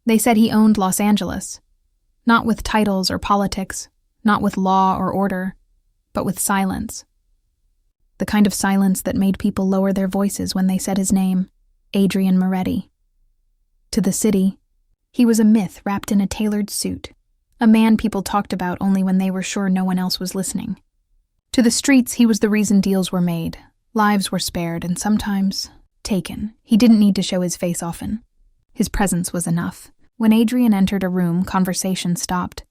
They said he owned Los Angeles, not with titles or politics, not with law or order, but with silence. The kind of silence that made people lower their voices when they said his name, Adrian Moretti. To the city, he was a myth wrapped in a tailored suit, a man people talked about only when they were sure no one else was listening. To the streets, he was the reason deals were made, lives were spared, and sometimes taken. He didn't need to show his face often. His presence was enough. When Adrian entered a room, conversation stopped.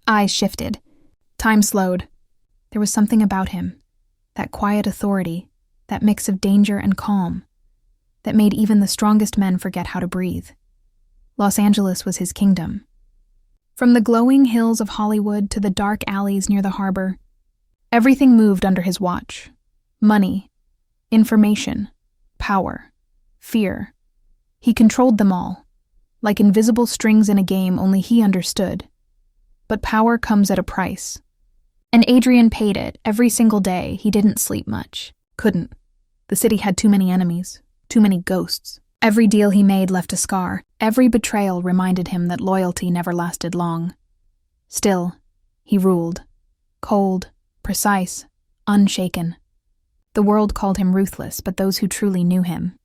Eyes shifted. Time slowed. There was something about him, that quiet authority, that mix of danger and calm, that made even the strongest men forget how to breathe. Los Angeles was his kingdom. From the glowing hills of Hollywood to the dark alleys near the harbor, everything moved under his watch. Money, information, power, fear. He controlled them all, like invisible strings in a game only he understood. But power comes at a price. And Adrian paid it every single day. He didn't sleep much. Couldn't. The city had too many enemies, too many ghosts. Every deal he made left a scar. Every betrayal reminded him that loyalty never lasted long. Still, he ruled. Cold, precise, unshaken. The world called him ruthless, but those who truly knew him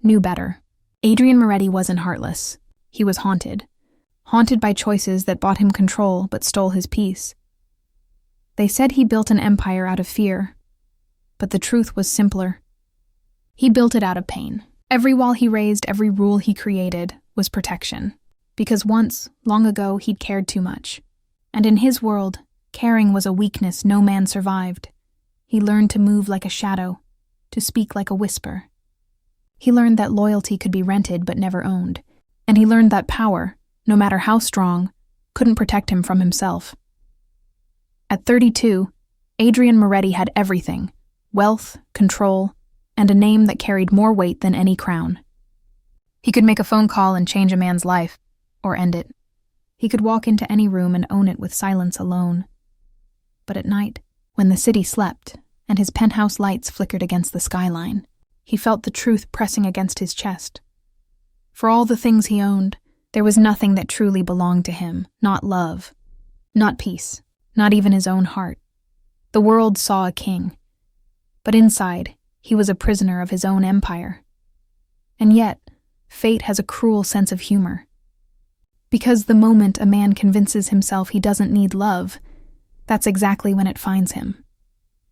knew better. Adrian Moretti wasn't heartless. He was haunted. Haunted by choices that bought him control but stole his peace. They said he built an empire out of fear, but the truth was simpler. He built it out of pain. Every wall he raised, every rule he created, was protection. Because once, long ago, he'd cared too much. And in his world, caring was a weakness no man survived. He learned to move like a shadow, to speak like a whisper. He learned that loyalty could be rented but never owned. And he learned that power, no matter how strong, couldn't protect him from himself. At 32, Adrian Moretti had everything: wealth, control, and a name that carried more weight than any crown. He could make a phone call and change a man's life, or end it. He could walk into any room and own it with silence alone. But at night, when the city slept and his penthouse lights flickered against the skyline, he felt the truth pressing against his chest. For all the things he owned, there was nothing that truly belonged to him, not love, not peace. Not even his own heart. The world saw a king, but inside, he was a prisoner of his own empire. And yet, fate has a cruel sense of humor. Because the moment a man convinces himself he doesn't need love, that's exactly when it finds him.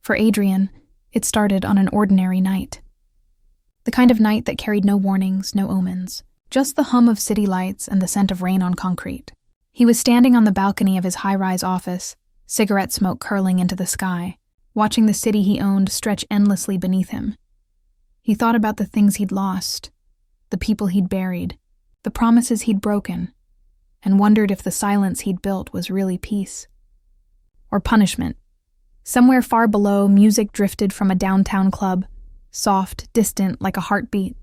For Adrian, it started on an ordinary night. The kind of night that carried no warnings, no omens, just the hum of city lights and the scent of rain on concrete. He was standing on the balcony of his high-rise office, cigarette smoke curling into the sky, watching the city he owned stretch endlessly beneath him. He thought about the things he'd lost, the people he'd buried, the promises he'd broken, and wondered if the silence he'd built was really peace. Or punishment. Somewhere far below, music drifted from a downtown club, soft, distant, like a heartbeat.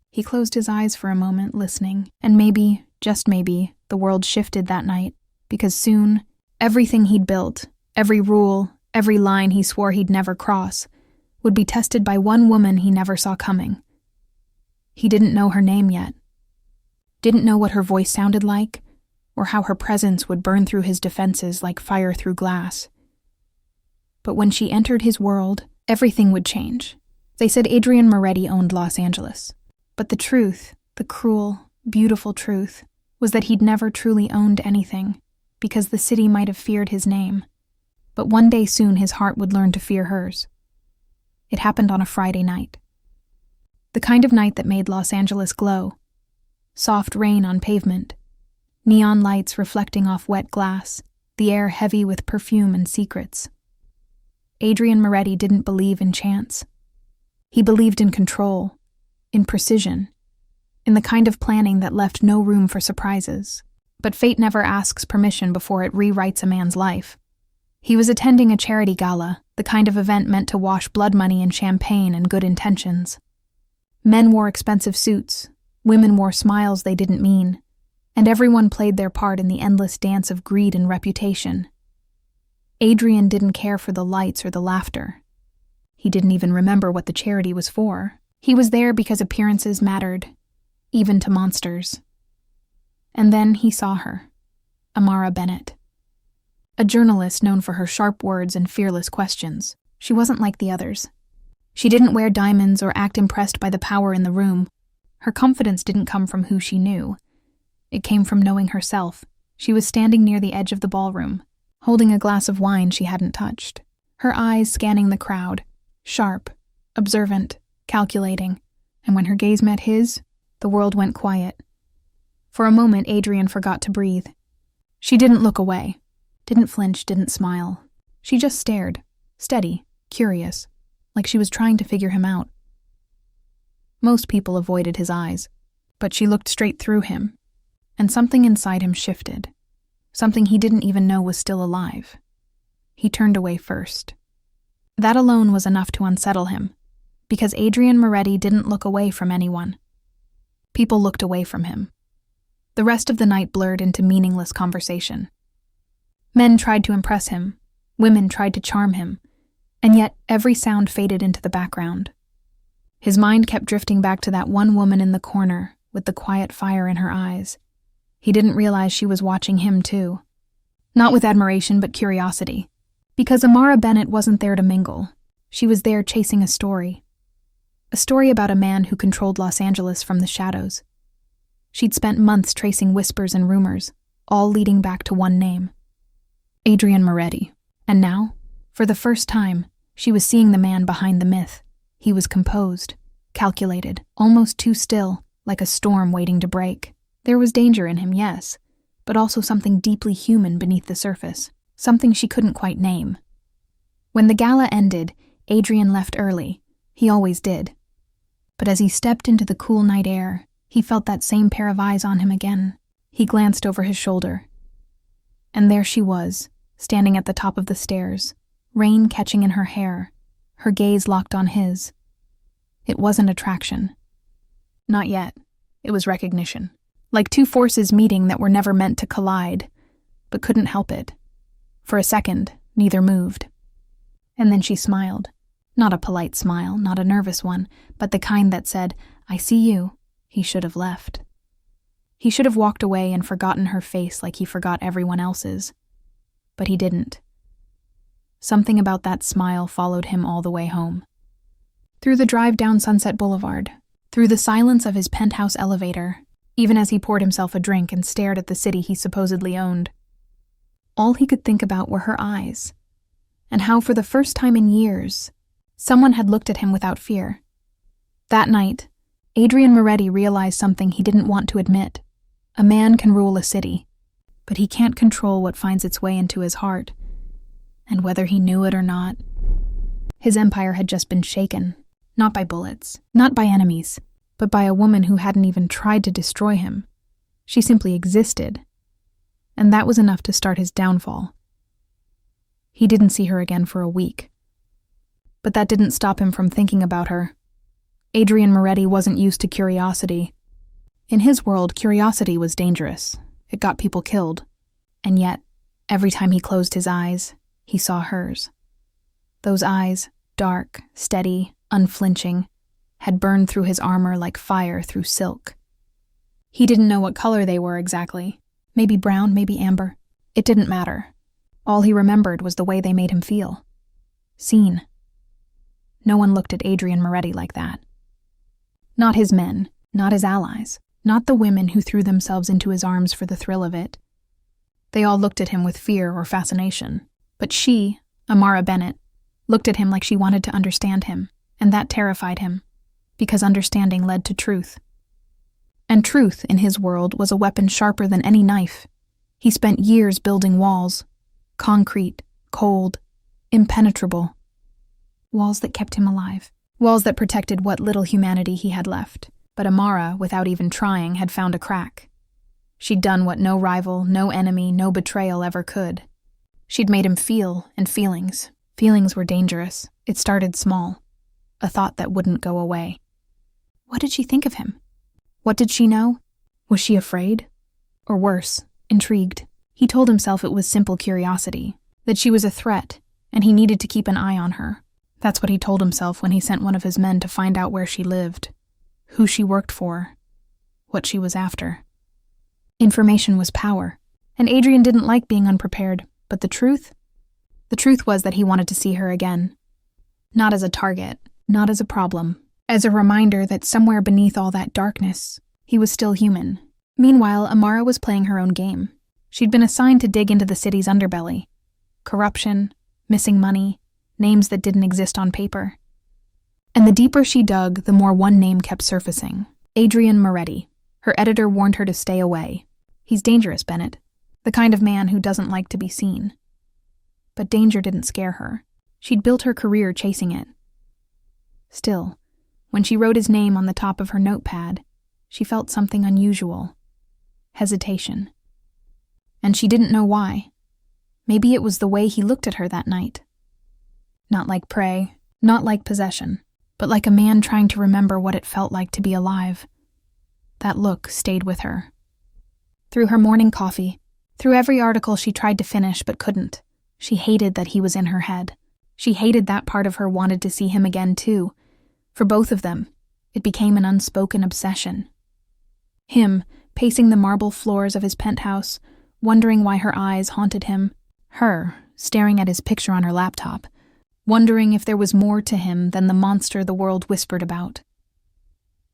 He closed his eyes for a moment, listening, and maybe, just maybe, the world shifted that night, because soon, everything he'd built, every rule, every line he swore he'd never cross, would be tested by one woman he never saw coming. He didn't know her name yet. Didn't know what her voice sounded like, or how her presence would burn through his defenses like fire through glass. But when she entered his world, everything would change. They said Adrian Moretti owned Los Angeles. But the truth, the cruel, beautiful truth, was that he'd never truly owned anything, because the city might have feared his name. But one day soon his heart would learn to fear hers. It happened on a Friday night. The kind of night that made Los Angeles glow. Soft rain on pavement, neon lights reflecting off wet glass, the air heavy with perfume and secrets. Adrian Moretti didn't believe in chance. He believed in control, in precision, in the kind of planning that left no room for surprises. But fate never asks permission before it rewrites a man's life. He was attending a charity gala, the kind of event meant to wash blood money in champagne and good intentions. Men wore expensive suits, women wore smiles they didn't mean, and everyone played their part in the endless dance of greed and reputation. Adrian didn't care for the lights or the laughter. He didn't even remember what the charity was for. He was there because appearances mattered, even to monsters. And then he saw her, Amara Bennett. A journalist known for her sharp words and fearless questions. She wasn't like the others. She didn't wear diamonds or act impressed by the power in the room. Her confidence didn't come from who she knew. It came from knowing herself. She was standing near the edge of the ballroom, holding a glass of wine she hadn't touched. Her eyes scanning the crowd, sharp, observant, calculating. And when her gaze met his, the world went quiet. For a moment, Adrian forgot to breathe. She didn't look away, didn't flinch, didn't smile. She just stared, steady, curious, like she was trying to figure him out. Most people avoided his eyes, but she looked straight through him, and something inside him shifted, something he didn't even know was still alive. He turned away first. That alone was enough to unsettle him, because Adrian Moretti didn't look away from anyone. People looked away from him. The rest of the night blurred into meaningless conversation. Men tried to impress him, women tried to charm him, and yet every sound faded into the background. His mind kept drifting back to that one woman in the corner with the quiet fire in her eyes. He didn't realize she was watching him too. Not with admiration, but curiosity. Because Amara Bennett wasn't there to mingle. She was there chasing a story. A story about a man who controlled Los Angeles from the shadows. She'd spent months tracing whispers and rumors, all leading back to one name. Adrian Moretti. And now, for the first time, she was seeing the man behind the myth. He was composed, calculated, almost too still, like a storm waiting to break. There was danger in him, yes, but also something deeply human beneath the surface, something she couldn't quite name. When the gala ended, Adrian left early. He always did. But as he stepped into the cool night air, he felt that same pair of eyes on him again. He glanced over his shoulder. And there she was, standing at the top of the stairs, rain catching in her hair, her gaze locked on his. It wasn't attraction. Not yet. It was recognition. Like two forces meeting that were never meant to collide, but couldn't help it. For a second, neither moved. And then she smiled. Not a polite smile, not a nervous one, but the kind that said, "I see you." He should have left. He should have walked away and forgotten her face like he forgot everyone else's. But he didn't. Something about that smile followed him all the way home. Through the drive down Sunset Boulevard, through the silence of his penthouse elevator, even as he poured himself a drink and stared at the city he supposedly owned. All he could think about were her eyes, and how for the first time in years, someone had looked at him without fear. That night, Adrian Moretti realized something he didn't want to admit. A man can rule a city, but he can't control what finds its way into his heart. And whether he knew it or not, his empire had just been shaken, not by bullets, not by enemies, but by a woman who hadn't even tried to destroy him. She simply existed, and that was enough to start his downfall. He didn't see her again for a week. But that didn't stop him from thinking about her. Adrian Moretti wasn't used to curiosity. In his world, curiosity was dangerous. It got people killed. And yet, every time he closed his eyes, he saw hers. Those eyes, dark, steady, unflinching, had burned through his armor like fire through silk. He didn't know what color they were exactly. Maybe brown, maybe amber. It didn't matter. All he remembered was the way they made him feel. Seen. No one looked at Adrian Moretti like that. Not his men, not his allies, not the women who threw themselves into his arms for the thrill of it. They all looked at him with fear or fascination. But she, Amara Bennett, looked at him like she wanted to understand him, and that terrified him, because understanding led to truth. And truth, in his world, was a weapon sharper than any knife. He spent years building walls, concrete, cold, impenetrable. Walls that kept him alive. Walls that protected what little humanity he had left. But Amara, without even trying, had found a crack. She'd done what no rival, no enemy, no betrayal ever could. She'd made him feel, and feelings. Feelings were dangerous. It started small. A thought that wouldn't go away. What did she think of him? What did she know? Was she afraid? Or worse, intrigued? He told himself it was simple curiosity, that she was a threat, and he needed to keep an eye on her. That's what he told himself when he sent one of his men to find out where she lived, who she worked for, what she was after. Information was power, and Adrian didn't like being unprepared, but the truth? The truth was that he wanted to see her again. Not as a target, not as a problem, as a reminder that somewhere beneath all that darkness, he was still human. Meanwhile, Amara was playing her own game. She'd been assigned to dig into the city's underbelly. Corruption, missing money, names that didn't exist on paper. And the deeper she dug, the more one name kept surfacing. Adrian Moretti. Her editor warned her to stay away. He's dangerous, Bennett. The kind of man who doesn't like to be seen. But danger didn't scare her. She'd built her career chasing it. Still, when she wrote his name on the top of her notepad, she felt something unusual. Hesitation. And she didn't know why. Maybe it was the way he looked at her that night. Not like prey, not like possession, but like a man trying to remember what it felt like to be alive. That look stayed with her. Through her morning coffee, through every article she tried to finish but couldn't, she hated that he was in her head. She hated that part of her wanted to see him again too. For both of them, it became an unspoken obsession. Him, pacing the marble floors of his penthouse, wondering why her eyes haunted him. Her, staring at his picture on her laptop, wondering if there was more to him than the monster the world whispered about.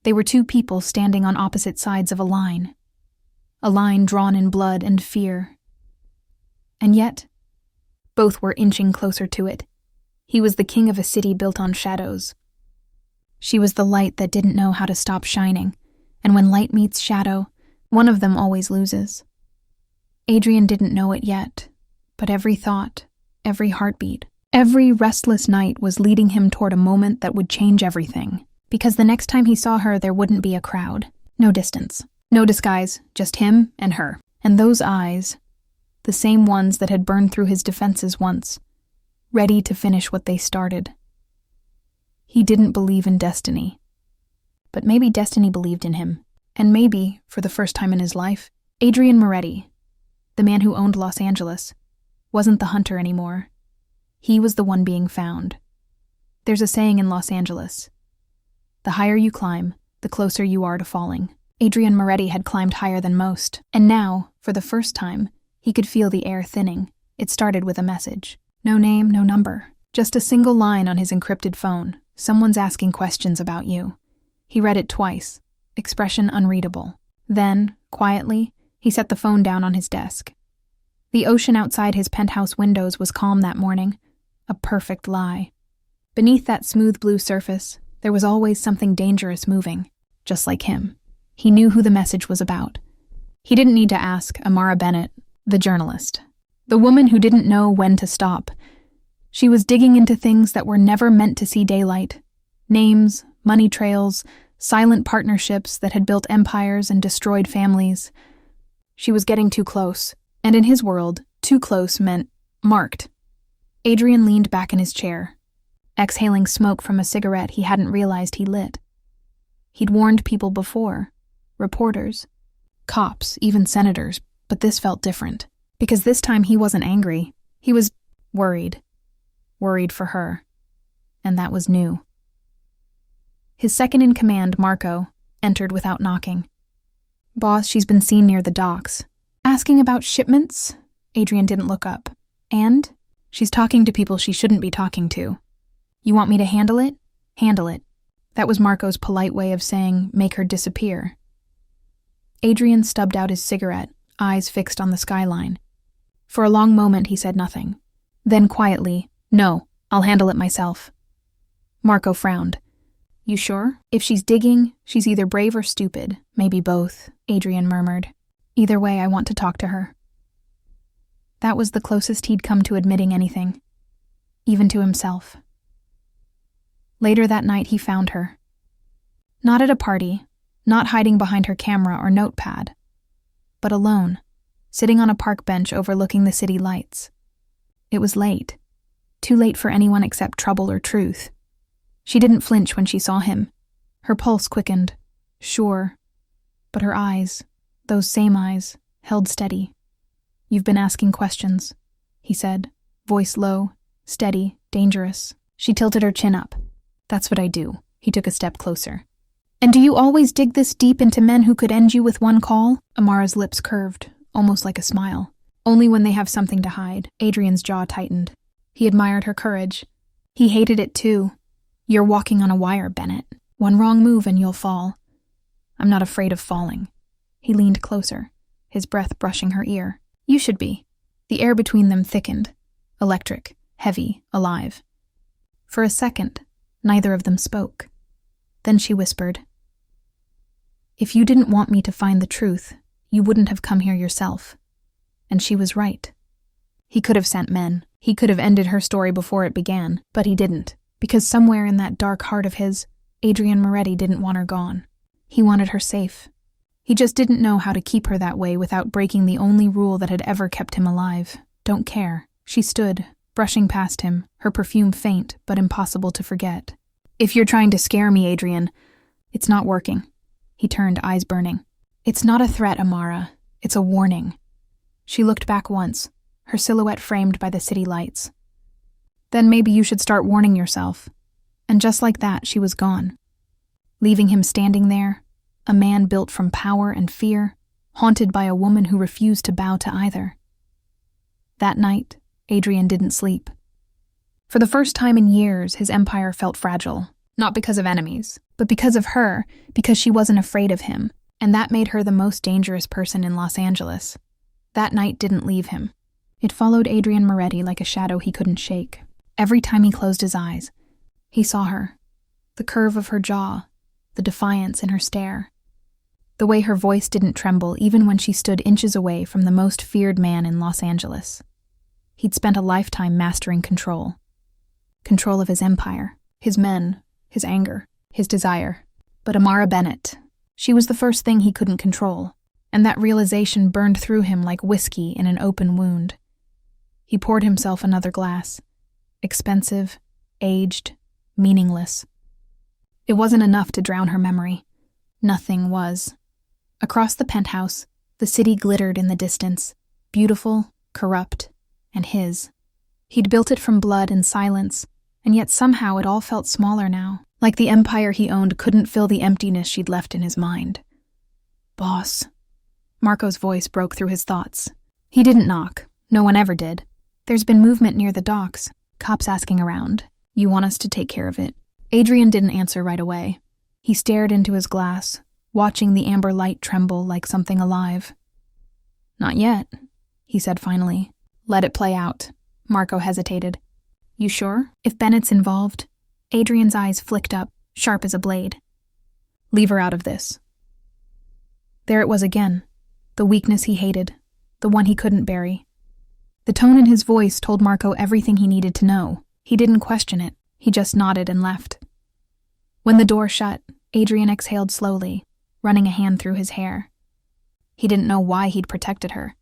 They were two people standing on opposite sides of a line drawn in blood and fear. And yet, both were inching closer to it. He was the king of a city built on shadows. She was the light that didn't know how to stop shining, and when light meets shadow, one of them always loses. Adrian didn't know it yet, but every thought, every heartbeat, every restless night was leading him toward a moment that would change everything, because the next time he saw her there wouldn't be a crowd, no distance, no disguise, just him and her. And those eyes, the same ones that had burned through his defenses once, ready to finish what they started. He didn't believe in destiny. But maybe destiny believed in him. And maybe, for the first time in his life, Adrian Moretti, the man who owned Los Angeles, wasn't the hunter anymore. He was the one being found. There's a saying in Los Angeles: the higher you climb, the closer you are to falling. Adrian Moretti had climbed higher than most, and now, for the first time, he could feel the air thinning. It started with a message. No name, no number. Just a single line on his encrypted phone. Someone's asking questions about you. He read it twice, expression unreadable. Then, quietly, he set the phone down on his desk. The ocean outside his penthouse windows was calm that morning, a perfect lie. Beneath that smooth blue surface, there was always something dangerous moving, just like him. He knew who the message was about. He didn't need to ask Amara Bennett, the journalist, the woman who didn't know when to stop. She was digging into things that were never meant to see daylight. Names, money trails, silent partnerships that had built empires and destroyed families. She was getting too close, and in his world, too close meant marked. Adrian leaned back in his chair, exhaling smoke from a cigarette he hadn't realized he lit. He'd warned people before, reporters, cops, even senators, but this felt different. Because this time he wasn't angry, he was worried. Worried for her. And that was new. His second-in-command, Marco, entered without knocking. "Boss, she's been seen near the docks. Asking about shipments?" Adrian didn't look up. "And? She's talking to people she shouldn't be talking to. You want me to handle it? Handle it." That was Marco's polite way of saying, make her disappear. Adrian stubbed out his cigarette, eyes fixed on the skyline. For a long moment he said nothing. Then quietly, "No, I'll handle it myself." Marco frowned. "You sure? If she's digging, she's either brave or stupid, maybe both," Adrian murmured. "Either way, I want to talk to her." That was the closest he'd come to admitting anything, even to himself. Later that night he found her. Not at a party, not hiding behind her camera or notepad, but alone, sitting on a park bench overlooking the city lights. It was late. Too late for anyone except trouble or truth. She didn't flinch when she saw him. Her pulse quickened. Sure. But her eyes, those same eyes, held steady. "You've been asking questions," he said, voice low, steady, dangerous. She tilted her chin up. "That's what I do." He took a step closer. And do you always dig this deep into men who could end you with one call? Amara's lips curved, almost like a smile. Only when they have something to hide. Adrian's jaw tightened. He admired her courage. He hated it too. You're walking on a wire, Bennett. One wrong move and you'll fall. I'm not afraid of falling. He leaned closer, his breath brushing her ear. You should be. The air between them thickened. Electric, heavy, alive. For a second, neither of them spoke. Then she whispered, If you didn't want me to find the truth, you wouldn't have come here yourself. And she was right. He could have sent men. He could have ended her story before it began, but he didn't, because somewhere in that dark heart of his, Adrian Moretti didn't want her gone. He wanted her safe. He just didn't know how to keep her that way without breaking the only rule that had ever kept him alive. Don't care. She stood, brushing past him, her perfume faint but impossible to forget. If you're trying to scare me, Adrian, it's not working. He turned, eyes burning. It's not a threat, Amara. It's a warning. She looked back once, her silhouette framed by the city lights. Then maybe you should start warning yourself. And just like that, she was gone. Leaving him standing there, a man built from power and fear, haunted by a woman who refused to bow to either. That night, Adrian didn't sleep. For the first time in years, his empire felt fragile, not because of enemies, but because of her, because she wasn't afraid of him, and that made her the most dangerous person in Los Angeles. That night didn't leave him. It followed Adrian Moretti like a shadow he couldn't shake. Every time he closed his eyes, he saw her, the curve of her jaw, the defiance in her stare, the way her voice didn't tremble even when she stood inches away from the most feared man in Los Angeles. He'd spent a lifetime mastering control. Control of his empire, his men, his anger, his desire. But Amara Bennett, she was the first thing he couldn't control, and that realization burned through him like whiskey in an open wound. He poured himself another glass. Expensive, aged, meaningless. It wasn't enough to drown her memory. Nothing was. Across the penthouse, the city glittered in the distance, beautiful, corrupt, and his. He'd built it from blood and silence, and yet somehow it all felt smaller now, like the empire he owned couldn't fill the emptiness she'd left in his mind. Boss. Marco's voice broke through his thoughts. He didn't knock. No one ever did. There's been movement near the docks. Cops asking around. You want us to take care of it? Adrian didn't answer right away. He stared into his glass, watching the amber light tremble like something alive. Not yet, he said finally. Let it play out. Marco hesitated. You sure? If Bennett's involved? Adrian's eyes flicked up, sharp as a blade. Leave her out of this. There it was again. The weakness he hated. The one he couldn't bury. The tone in his voice told Marco everything he needed to know. He didn't question it. He just nodded and left. When the door shut, Adrian exhaled slowly, running a hand through his hair. He didn't know why he'd protected her.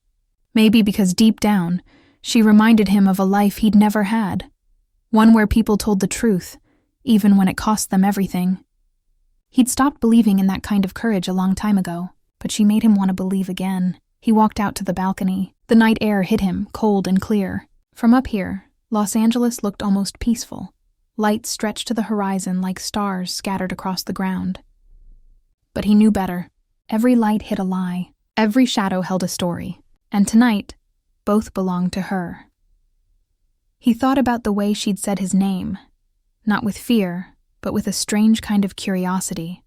Maybe because deep down, she reminded him of a life he'd never had. One where people told the truth, even when it cost them everything. He'd stopped believing in that kind of courage a long time ago, but she made him want to believe again. He walked out to the balcony. The night air hit him, cold and clear. From up here, Los Angeles looked almost peaceful. Lights stretched to the horizon like stars scattered across the ground. But he knew better. Every light hid a lie. Every shadow held a story. And tonight, both belonged to her. He thought about the way she'd said his name, not with fear, but with a strange kind of curiosity.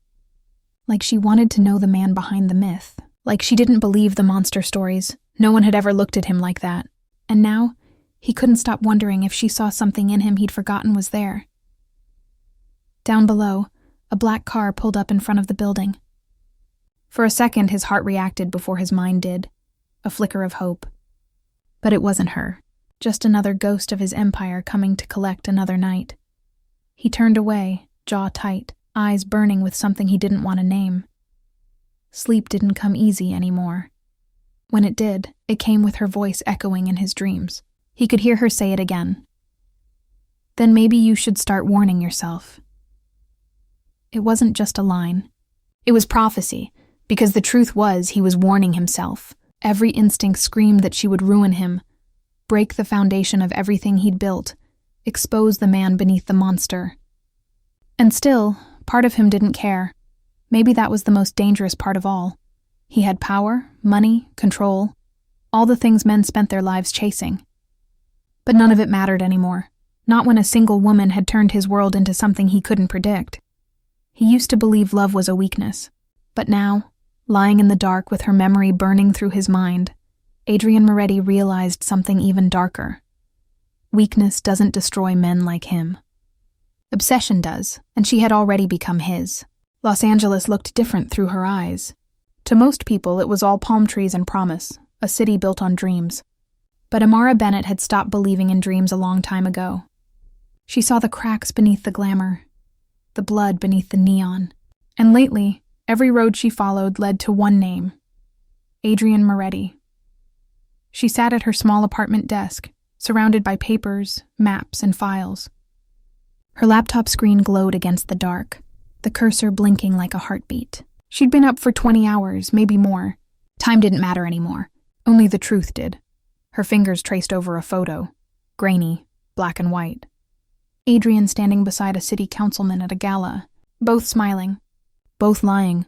Like she wanted to know the man behind the myth. Like she didn't believe the monster stories. No one had ever looked at him like that. And now, he couldn't stop wondering if she saw something in him he'd forgotten was there. Down below, a black car pulled up in front of the building. For a second, his heart reacted before his mind did. A flicker of hope. But it wasn't her. Just another ghost of his empire coming to collect another night. He turned away, jaw tight, eyes burning with something he didn't want to name. Sleep didn't come easy anymore. When it did, it came with her voice echoing in his dreams. He could hear her say it again. Then maybe you should start warning yourself. It wasn't just a line. It was prophecy, because the truth was he was warning himself. Every instinct screamed that she would ruin him, break the foundation of everything he'd built, expose the man beneath the monster. And still, part of him didn't care. Maybe that was the most dangerous part of all. He had power, money, control, all the things men spent their lives chasing. But none of it mattered anymore, not when a single woman had turned his world into something he couldn't predict. He used to believe love was a weakness, but now, lying in the dark with her memory burning through his mind, Adrian Moretti realized something even darker. Weakness doesn't destroy men like him. Obsession does, and she had already become his. Los Angeles looked different through her eyes. To most people, it was all palm trees and promise, a city built on dreams. But Amara Bennett had stopped believing in dreams a long time ago. She saw the cracks beneath the glamour, the blood beneath the neon, and lately, every road she followed led to one name: Adrian Moretti. She sat at her small apartment desk, surrounded by papers, maps, and files. Her laptop screen glowed against the dark, the cursor blinking like a heartbeat. She'd been up for 20 hours, maybe more. Time didn't matter anymore. Only the truth did. Her fingers traced over a photo, grainy, black and white. Adrian standing beside a city councilman at a gala, both smiling, both lying.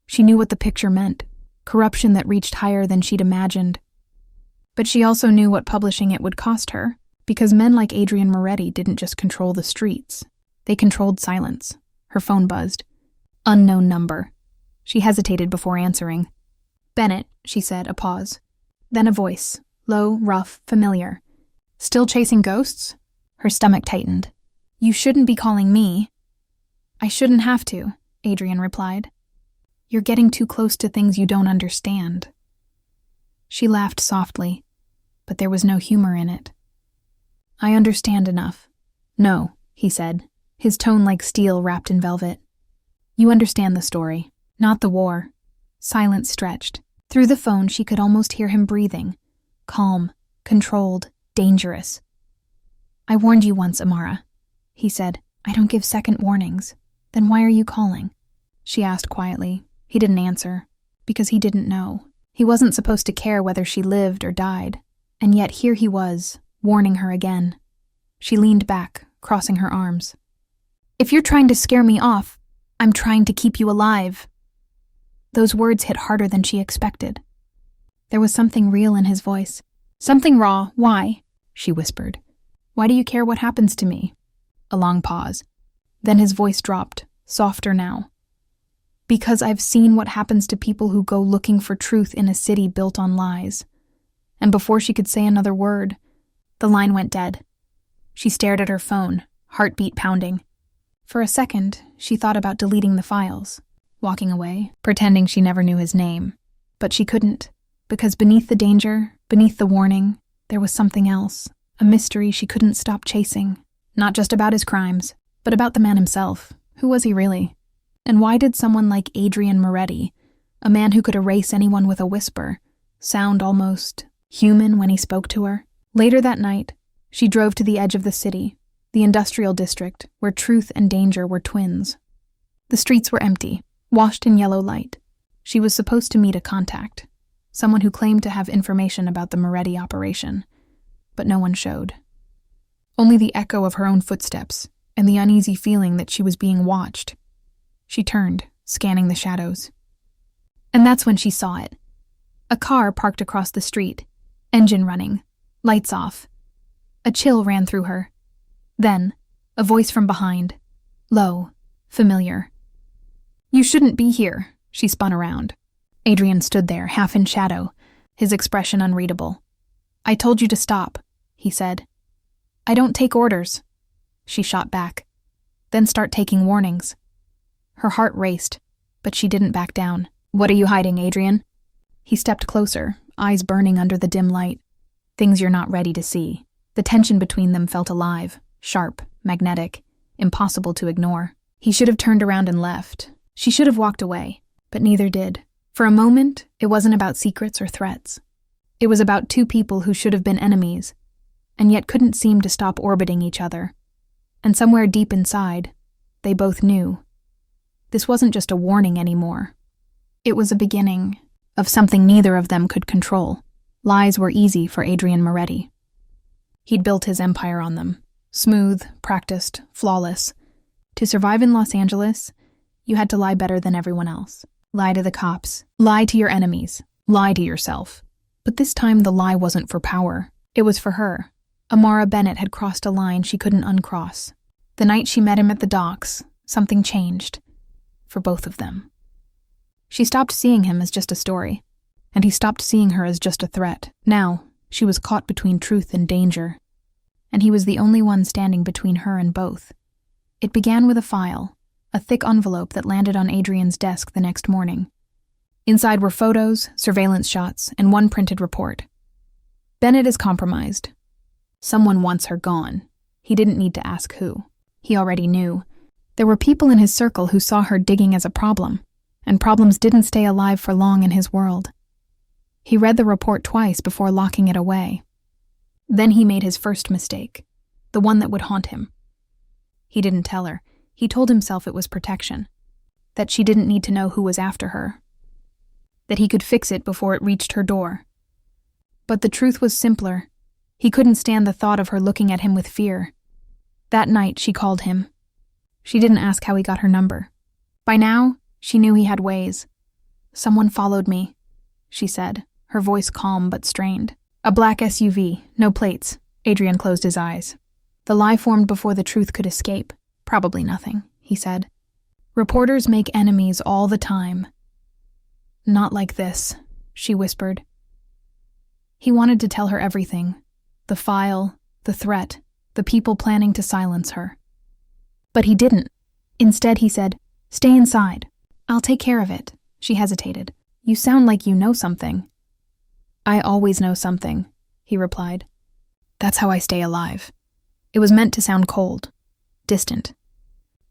She knew what the picture meant, corruption that reached higher than she'd imagined. But she also knew what publishing it would cost her, because men like Adrian Moretti didn't just control the streets. They controlled silence. Her phone buzzed. Unknown number. She hesitated before answering. "Bennett," she said, a pause. Then a voice, low, rough, familiar. "Still chasing ghosts?" Her stomach tightened. "You shouldn't be calling me." "I shouldn't have to," Adrian replied. "You're getting too close to things you don't understand." She laughed softly, but there was no humor in it. "I understand enough." "No," he said, his tone like steel wrapped in velvet. "You understand the story, not the war." Silence stretched. Through the phone, she could almost hear him breathing. Calm, controlled, dangerous. "I warned you once, Amara," he said. "I don't give second warnings." "Then why are you calling?" she asked quietly. He didn't answer, because he didn't know. He wasn't supposed to care whether she lived or died, and yet here he was, warning her again. She leaned back, crossing her arms. "If you're trying to scare me off, I'm trying to keep you alive." Those words hit harder than she expected. There was something real in his voice. "Something raw. Why?" she whispered. "Why do you care what happens to me?" A long pause. Then his voice dropped, softer now. "Because I've seen what happens to people who go looking for truth in a city built on lies." And before she could say another word, the line went dead. She stared at her phone, heartbeat pounding. For a second, she thought about deleting the files, walking away, pretending she never knew his name. But she couldn't, because beneath the danger, beneath the warning, there was something else, a mystery she couldn't stop chasing. Not just about his crimes, but about the man himself. Who was he really? And why did someone like Adrian Moretti, a man who could erase anyone with a whisper, sound almost human when he spoke to her? Later that night, she drove to the edge of the city, the industrial district, where truth and danger were twins. The streets were empty, washed in yellow light. She was supposed to meet a contact, someone who claimed to have information about the Moretti operation, but no one showed. Only the echo of her own footsteps and the uneasy feeling that she was being watched. She turned, scanning the shadows. And that's when she saw it. A car parked across the street, engine running, lights off. A chill ran through her. Then, a voice from behind, low, familiar. "You shouldn't be here," she spun around. Adrian stood there, half in shadow, his expression unreadable. "I told you to stop," he said. "I don't take orders," she shot back. "Then start taking warnings." Her heart raced, but she didn't back down. "What are you hiding, Adrian?" He stepped closer, eyes burning under the dim light. "Things you're not ready to see." The tension between them felt alive, sharp, magnetic, impossible to ignore. He should have turned around and left. She should have walked away, but neither did. For a moment, it wasn't about secrets or threats. It was about two people who should have been enemies, and yet couldn't seem to stop orbiting each other. And somewhere deep inside, they both knew. This wasn't just a warning anymore. It was a beginning of something neither of them could control. Lies were easy for Adrian Moretti. He'd built his empire on them, smooth, practiced, flawless. To survive in Los Angeles, You had to lie better than everyone else. Lie to the cops. Lie to your enemies. Lie to yourself. But this time the lie wasn't for power. It was for her. Amara Bennett had crossed a line she couldn't uncross. The night she met him at the docks, something changed. For both of them. She stopped seeing him as just a story, and he stopped seeing her as just a threat. Now, she was caught between truth and danger, and he was the only one standing between her and both. It began with a file, a thick envelope that landed on Adrian's desk the next morning. Inside were photos, surveillance shots, and one printed report. Bennett is compromised. Someone wants her gone. He didn't need to ask who. He already knew. There were people in his circle who saw her digging as a problem, and problems didn't stay alive for long in his world. He read the report twice before locking it away. Then he made his first mistake, the one that would haunt him. He didn't tell her. He told himself it was protection, that she didn't need to know who was after her, that he could fix it before it reached her door. But the truth was simpler. He couldn't stand the thought of her looking at him with fear. That night, she called him. She didn't ask how he got her number. By now, she knew he had ways. "Someone followed me," she said, her voice calm but strained. "A black SUV, no plates." Adrian closed his eyes. The lie formed before the truth could escape. "Probably nothing," he said. "Reporters make enemies all the time." "Not like this," she whispered. He wanted to tell her everything. The file, the threat, the people planning to silence her. But he didn't. Instead, he said, "Stay inside. I'll take care of it." She hesitated. "You sound like you know something." "I always know something," he replied. "That's how I stay alive." It was meant to sound cold, distant.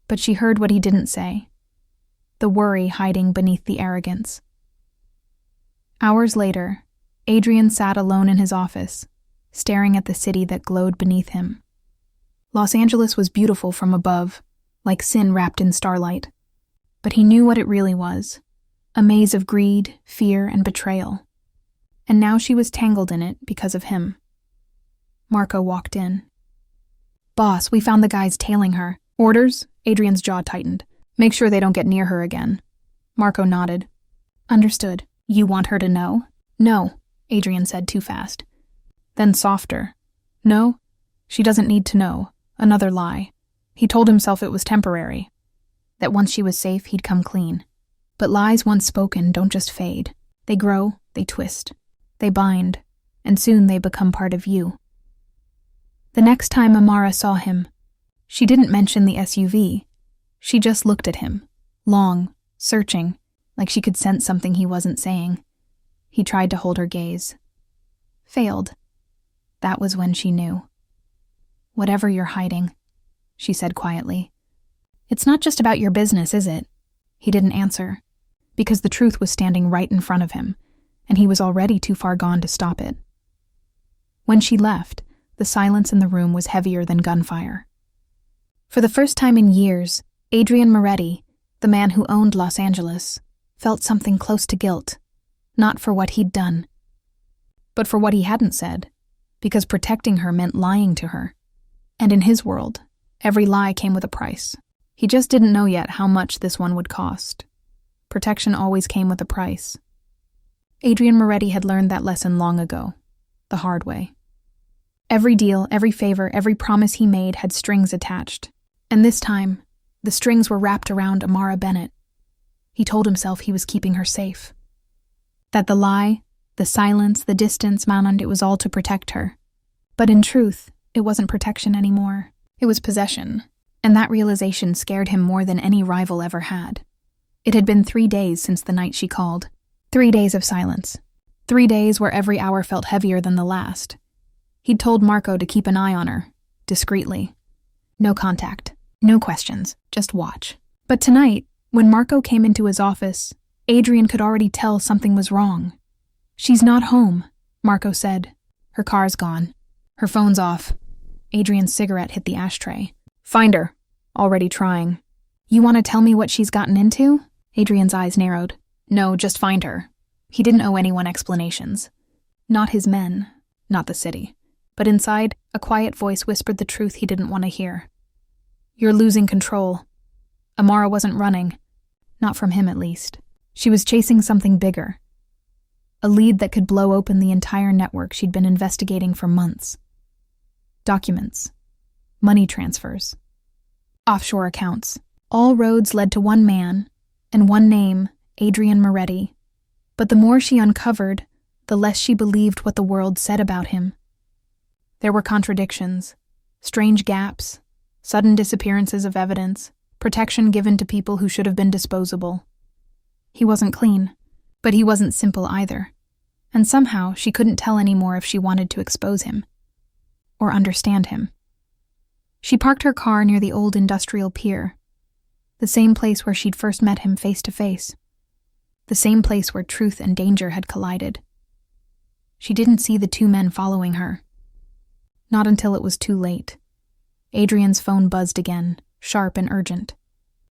But she heard what he didn't say. The worry hiding beneath the arrogance. Hours later, Adrian sat alone in his office, staring at the city that glowed beneath him. Los Angeles was beautiful from above, like sin wrapped in starlight. But he knew what it really was, a maze of greed, fear, and betrayal. And now she was tangled in it because of him. Marco walked in. "Boss, we found the guys tailing her." "Orders?" Adrian's jaw tightened. "Make sure they don't get near her again." Marco nodded. "Understood. You want her to know?" "No," Adrian said too fast. Then softer. "No, she doesn't need to know." Another lie. He told himself it was temporary, that once she was safe, he'd come clean. But lies once spoken don't just fade. They grow, they twist, they bind, and soon they become part of you. The next time Amara saw him, she didn't mention the SUV. She just looked at him, long, searching, like she could sense something he wasn't saying. He tried to hold her gaze. Failed. That was when she knew. "Whatever you're hiding," she said quietly. "It's not just about your business, is it?" He didn't answer, because the truth was standing right in front of him, and he was already too far gone to stop it. When she left, the silence in the room was heavier than gunfire. For the first time in years, Adrian Moretti, the man who owned Los Angeles, felt something close to guilt, not for what he'd done, but for what he hadn't said, because protecting her meant lying to her. And in his world, every lie came with a price. He just didn't know yet how much this one would cost. Protection always came with a price. Adrian Moretti had learned that lesson long ago, the hard way. Every deal, every favor, every promise he made had strings attached. And this time, the strings were wrapped around Amara Bennett. He told himself he was keeping her safe. That the lie, the silence, the distance meant it was all to protect her. But in truth, it wasn't protection anymore. It was possession, and that realization scared him more than any rival ever had. It had been 3 days since the night she called. 3 days of silence. 3 days where every hour felt heavier than the last. He'd told Marco to keep an eye on her, discreetly. No contact, no questions, just watch. But tonight, when Marco came into his office, Adrian could already tell something was wrong. "She's not home," Marco said. "Her car's gone. Her phone's off." Adrian's cigarette hit the ashtray. "Find her." Already trying. "You want to tell me what she's gotten into?" Adrian's eyes narrowed. "No, just find her." He didn't owe anyone explanations. Not his men, not the city. But inside, a quiet voice whispered the truth he didn't want to hear. "You're losing control." Amara wasn't running. Not from him, at least. She was chasing something bigger. A lead that could blow open the entire network she'd been investigating for months. Documents. Money transfers. Offshore accounts. All roads led to one man, and one name, Adrian Moretti. But the more she uncovered, the less she believed what the world said about him. There were contradictions, strange gaps, sudden disappearances of evidence, protection given to people who should have been disposable. He wasn't clean, but he wasn't simple either, and somehow she couldn't tell anymore if she wanted to expose him or understand him. She parked her car near the old industrial pier, the same place where she'd first met him face to face, the same place where truth and danger had collided. She didn't see the two men following her. Not until it was too late. Adrian's phone buzzed again, sharp and urgent.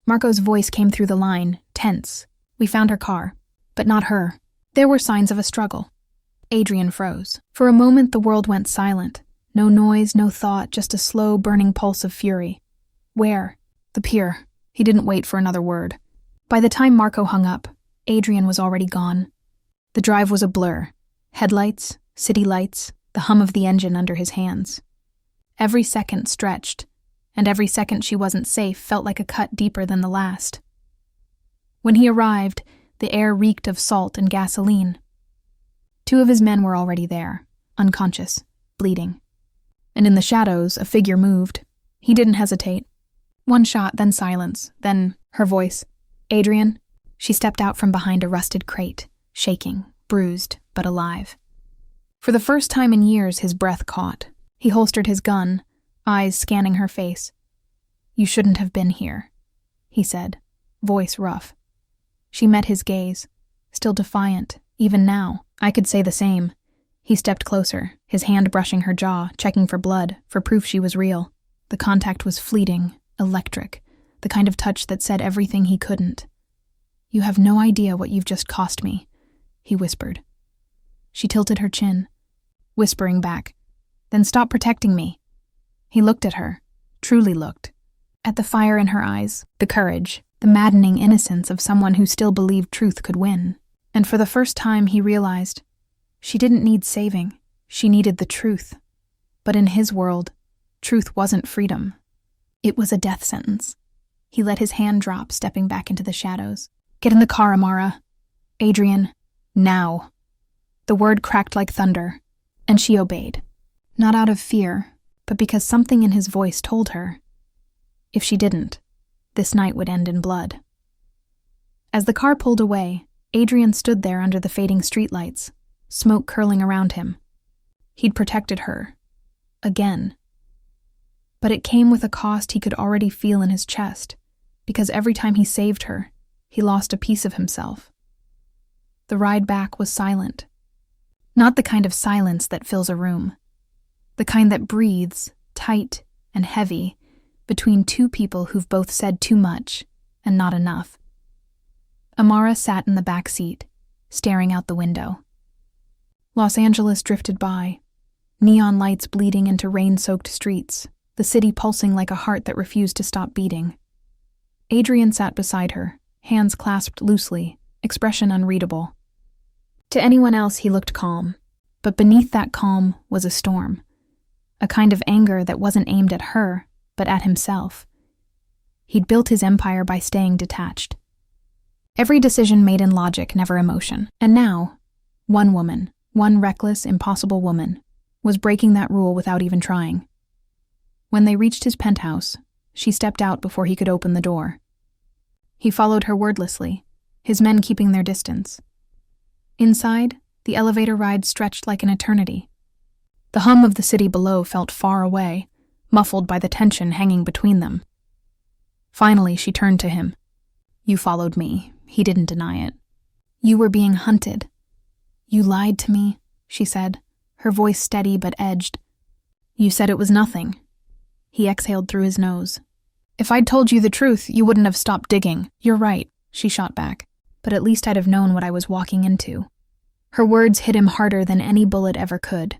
Marco's voice came through the line, tense. We found her car, but not her. There were signs of a struggle. Adrian froze. For a moment the world went silent. No noise, no thought, just a slow, burning pulse of fury. Where? The pier. He didn't wait for another word. By the time Marco hung up, Adrian was already gone. The drive was a blur. Headlights, city lights, the hum of the engine under his hands. Every second stretched, and every second she wasn't safe felt like a cut deeper than the last. When he arrived, the air reeked of salt and gasoline. Two of his men were already there, unconscious, bleeding. And in the shadows, a figure moved. He didn't hesitate. One shot, then silence, then her voice. Adrian? She stepped out from behind a rusted crate, shaking, bruised, but alive. For the first time in years, his breath caught. He holstered his gun, eyes scanning her face. You shouldn't have been here, he said, voice rough. She met his gaze, still defiant, even now. I could say the same. He stepped closer, his hand brushing her jaw, checking for blood, for proof she was real. The contact was fleeting, electric, the kind of touch that said everything he couldn't. You have no idea what you've just cost me, he whispered. She tilted her chin, whispering back, Then stop protecting me. He looked at her, truly looked, at the fire in her eyes, the courage, the maddening innocence of someone who still believed truth could win. And for the first time he realized, she didn't need saving, she needed the truth. But in his world, truth wasn't freedom. It was a death sentence. He let his hand drop, stepping back into the shadows. Get in the car, Amara. Adrian, now. The word cracked like thunder, and she obeyed. Not out of fear, but because something in his voice told her, if she didn't, this night would end in blood. As the car pulled away, Adrian stood there under the fading streetlights, smoke curling around him. He'd protected her. Again. But it came with a cost he could already feel in his chest, because every time he saved her, he lost a piece of himself. The ride back was silent. Not the kind of silence that fills a room. The kind that breathes, tight and heavy, between two people who've both said too much and not enough. Amara sat in the back seat, staring out the window. Los Angeles drifted by, neon lights bleeding into rain-soaked streets, the city pulsing like a heart that refused to stop beating. Adrian sat beside her, hands clasped loosely, expression unreadable. To anyone else he looked calm, but beneath that calm was a storm, a kind of anger that wasn't aimed at her, but at himself. He'd built his empire by staying detached. Every decision made in logic, never emotion. And now, one woman, one reckless, impossible woman, was breaking that rule without even trying. When they reached his penthouse, she stepped out before he could open the door. He followed her wordlessly, his men keeping their distance. Inside, the elevator ride stretched like an eternity. The hum of the city below felt far away, muffled by the tension hanging between them. Finally, she turned to him. You followed me. He didn't deny it. You were being hunted. You lied to me, she said, her voice steady but edged. You said it was nothing. He exhaled through his nose. If I'd told you the truth, you wouldn't have stopped digging. You're right, she shot back. But at least I'd have known what I was walking into. Her words hit him harder than any bullet ever could.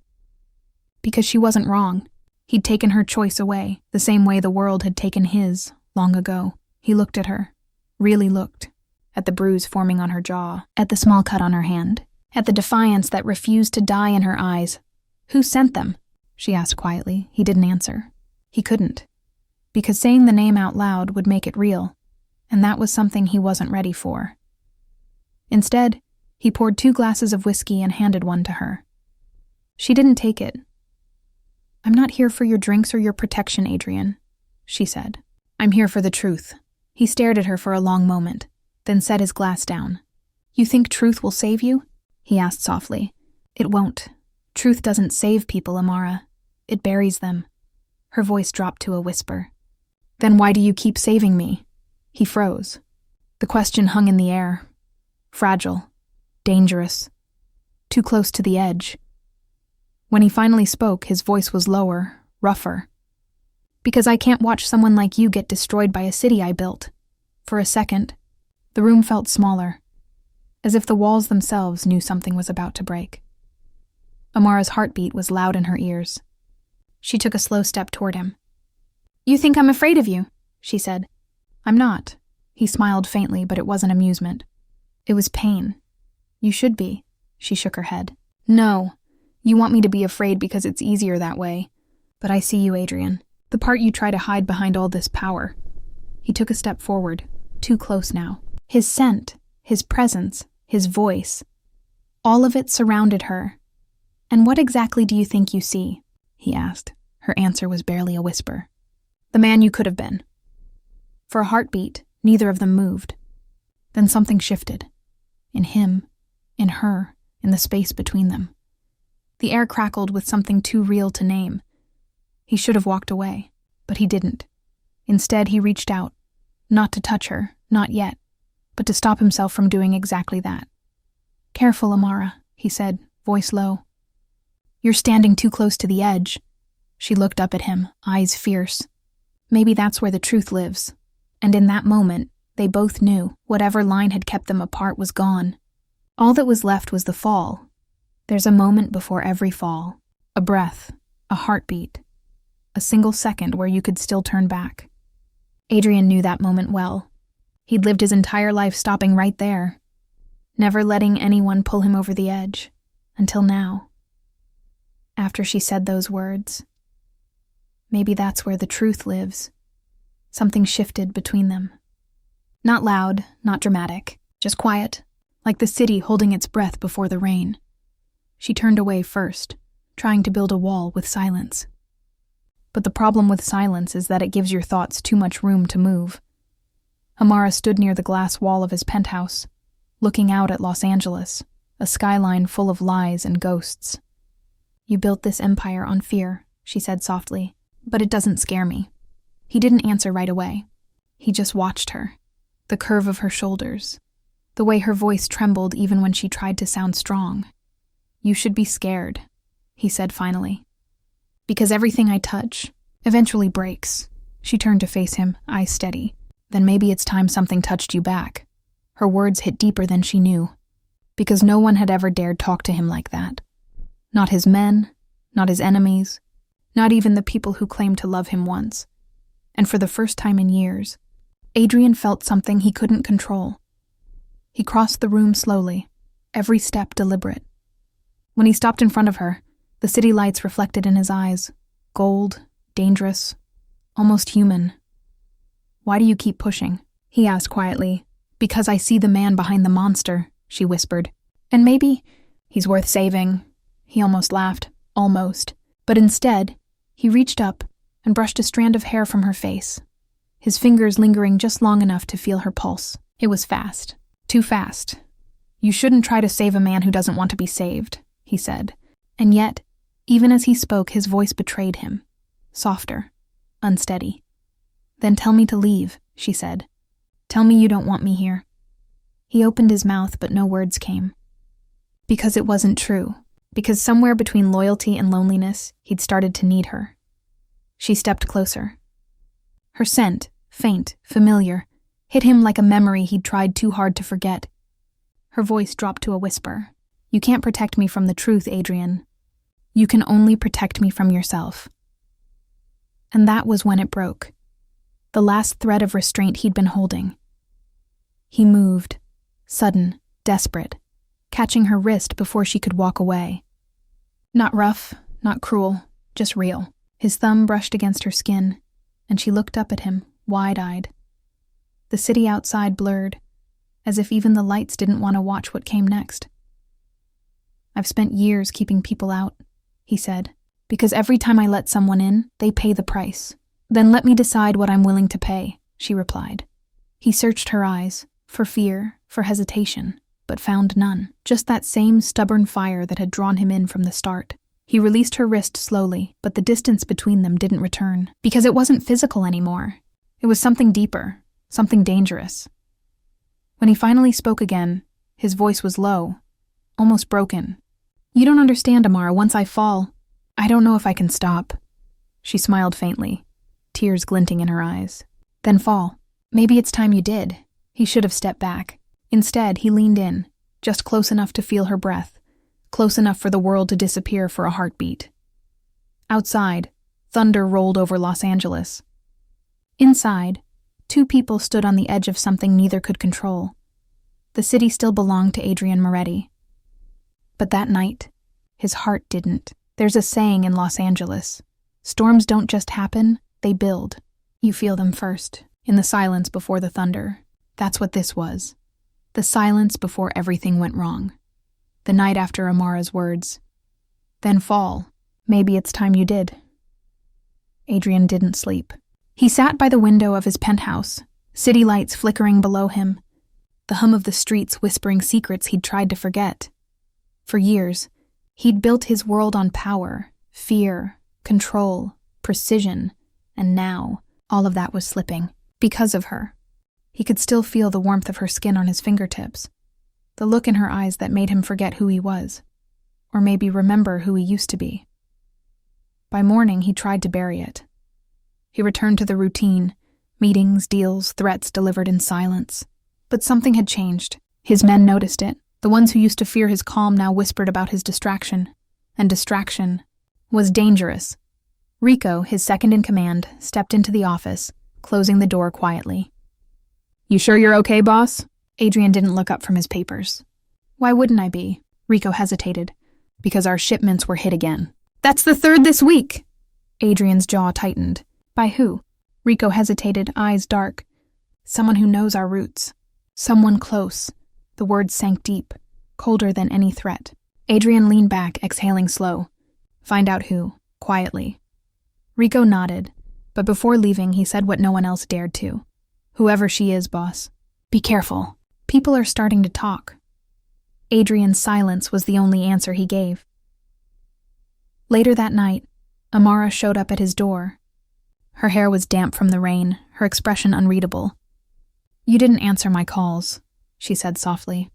Because she wasn't wrong. He'd taken her choice away, the same way the world had taken his, long ago. He looked at her. Really looked. at the bruise forming on her jaw, at the small cut on her hand, at the defiance that refused to die in her eyes. "Who sent them?" she asked quietly. He didn't answer. He couldn't, because saying the name out loud would make it real, and that was something he wasn't ready for. Instead, he poured 2 glasses of whiskey and handed one to her. She didn't take it. "I'm not here for your drinks or your protection, Adrian," she said. "I'm here for the truth." He stared at her for a long moment, then set his glass down. "You think truth will save you?" he asked softly. "It won't. Truth doesn't save people, Amara. It buries them." Her voice dropped to a whisper. "Then why do you keep saving me?" He froze. The question hung in the air. Fragile. Dangerous. Too close to the edge. When he finally spoke, his voice was lower, rougher. "Because I can't watch someone like you get destroyed by a city I built." For a second, the room felt smaller, as if the walls themselves knew something was about to break. Amara's heartbeat was loud in her ears. She took a slow step toward him. "You think I'm afraid of you," she said. "I'm not." He smiled faintly, but it wasn't amusement. It was pain. "You should be." She shook her head. "No. You want me to be afraid because it's easier that way. But I see you, Adrian. The part you try to hide behind all this power." He took a step forward, too close now. His scent, his presence, his voice. All of it surrounded her. "And what exactly do you think you see?" he asked. Her answer was barely a whisper. "The man you could have been." For a heartbeat, neither of them moved. Then something shifted. In him, in her, in the space between them. The air crackled with something too real to name. He should have walked away, but he didn't. Instead, he reached out, not to touch her, not yet, but to stop himself from doing exactly that. "Careful, Amara," he said, voice low. "You're standing too close to the edge." She looked up at him, eyes fierce. Maybe that's where the truth lives. And in that moment, they both knew whatever line had kept them apart was gone. All that was left was the fall. There's a moment before every fall. A breath, a heartbeat. A single second where you could still turn back. Adrian knew that moment well. He'd lived his entire life stopping right there, never letting anyone pull him over the edge, until now. After she said those words, maybe that's where the truth lives. Something shifted between them. Not loud, not dramatic, just quiet, like the city holding its breath before the rain. She turned away first, trying to build a wall with silence. But the problem with silence is that it gives your thoughts too much room to move. Amara stood near the glass wall of his penthouse, looking out at Los Angeles, a skyline full of lies and ghosts. "You built this empire on fear," she said softly, "but it doesn't scare me." He didn't answer right away. He just watched her, the curve of her shoulders, the way her voice trembled even when she tried to sound strong. "You should be scared," he said finally. "Because everything I touch eventually breaks." She turned to face him, eyes steady. "Then maybe it's time something touched you back." Her words hit deeper than she knew, because no one had ever dared talk to him like that. Not his men, not his enemies, not even the people who claimed to love him once. And for the first time in years, Adrian felt something he couldn't control. He crossed the room slowly, every step deliberate. When he stopped in front of her, the city lights reflected in his eyes, gold, dangerous, almost human. "Why do you keep pushing?" he asked quietly. "Because I see the man behind the monster," she whispered. "And maybe he's worth saving." He almost laughed, almost. But instead, he reached up and brushed a strand of hair from her face, his fingers lingering just long enough to feel her pulse. It was fast. Too fast. "You shouldn't try to save a man who doesn't want to be saved," he said. And yet, even as he spoke, his voice betrayed him. Softer, unsteady. "Then tell me to leave," she said. "Tell me you don't want me here." He opened his mouth, but no words came. Because it wasn't true. Because somewhere between loyalty and loneliness, he'd started to need her. She stepped closer. Her scent, faint, familiar, hit him like a memory he'd tried too hard to forget. Her voice dropped to a whisper. "You can't protect me from the truth, Adrian. You can only protect me from yourself." And that was when it broke. The last thread of restraint he'd been holding. He moved, sudden, desperate, catching her wrist before she could walk away. Not rough, not cruel, just real. His thumb brushed against her skin, and she looked up at him, wide-eyed. The city outside blurred, as if even the lights didn't want to watch what came next. "I've spent years keeping people out," he said, "because every time I let someone in, they pay the price. Then let me decide what I'm willing to pay," she replied. He searched her eyes, for fear, for hesitation, but found none. Just that same stubborn fire that had drawn him in from the start. He released her wrist slowly, but the distance between them didn't return, because it wasn't physical anymore. It was something deeper, something dangerous. When he finally spoke again, his voice was low, almost broken. "You don't understand, Amara. Once I fall, I don't know if I can stop." She smiled faintly, tears glinting in her eyes. "Then fall. Maybe it's time you did." He should have stepped back. Instead, he leaned in, just close enough to feel her breath, close enough for the world to disappear for a heartbeat. Outside, thunder rolled over Los Angeles. Inside, two people stood on the edge of something neither could control. The city still belonged to Adrian Moretti. But that night, his heart didn't. There's a saying in Los Angeles: storms don't just happen, they build. You feel them first, in the silence before the thunder. That's what this was. The silence before everything went wrong. The night after Amara's words. "Then fall. Maybe it's time you did." Adrian didn't sleep. He sat by the window of his penthouse, city lights flickering below him, the hum of the streets whispering secrets he'd tried to forget. For years, he'd built his world on power, fear, control, precision, and now all of that was slipping. Because of her. He could still feel the warmth of her skin on his fingertips, the look in her eyes that made him forget who he was, or maybe remember who he used to be. By morning, he tried to bury it. He returned to the routine, meetings, deals, threats delivered in silence. But something had changed. His men noticed it. The ones who used to fear his calm now whispered about his distraction. And distraction was dangerous. Rico, his second in command, stepped into the office, closing the door quietly. "You sure you're okay, boss?" Adrian didn't look up from his papers. "Why wouldn't I be?" Rico hesitated. "Because our shipments were hit again." "That's the third this week!" Adrian's jaw tightened. "By who?" Rico hesitated, eyes dark. "Someone who knows our roots. Someone close." The words sank deep, colder than any threat. Adrian leaned back, exhaling slow. "Find out who," quietly. Rico nodded, but before leaving he said what no one else dared to. "Whoever she is, boss. Be careful. People are starting to talk." Adrian's silence was the only answer he gave. Later that night, Amara showed up at his door. Her hair was damp from the rain, her expression unreadable. "You didn't answer my calls," she said softly.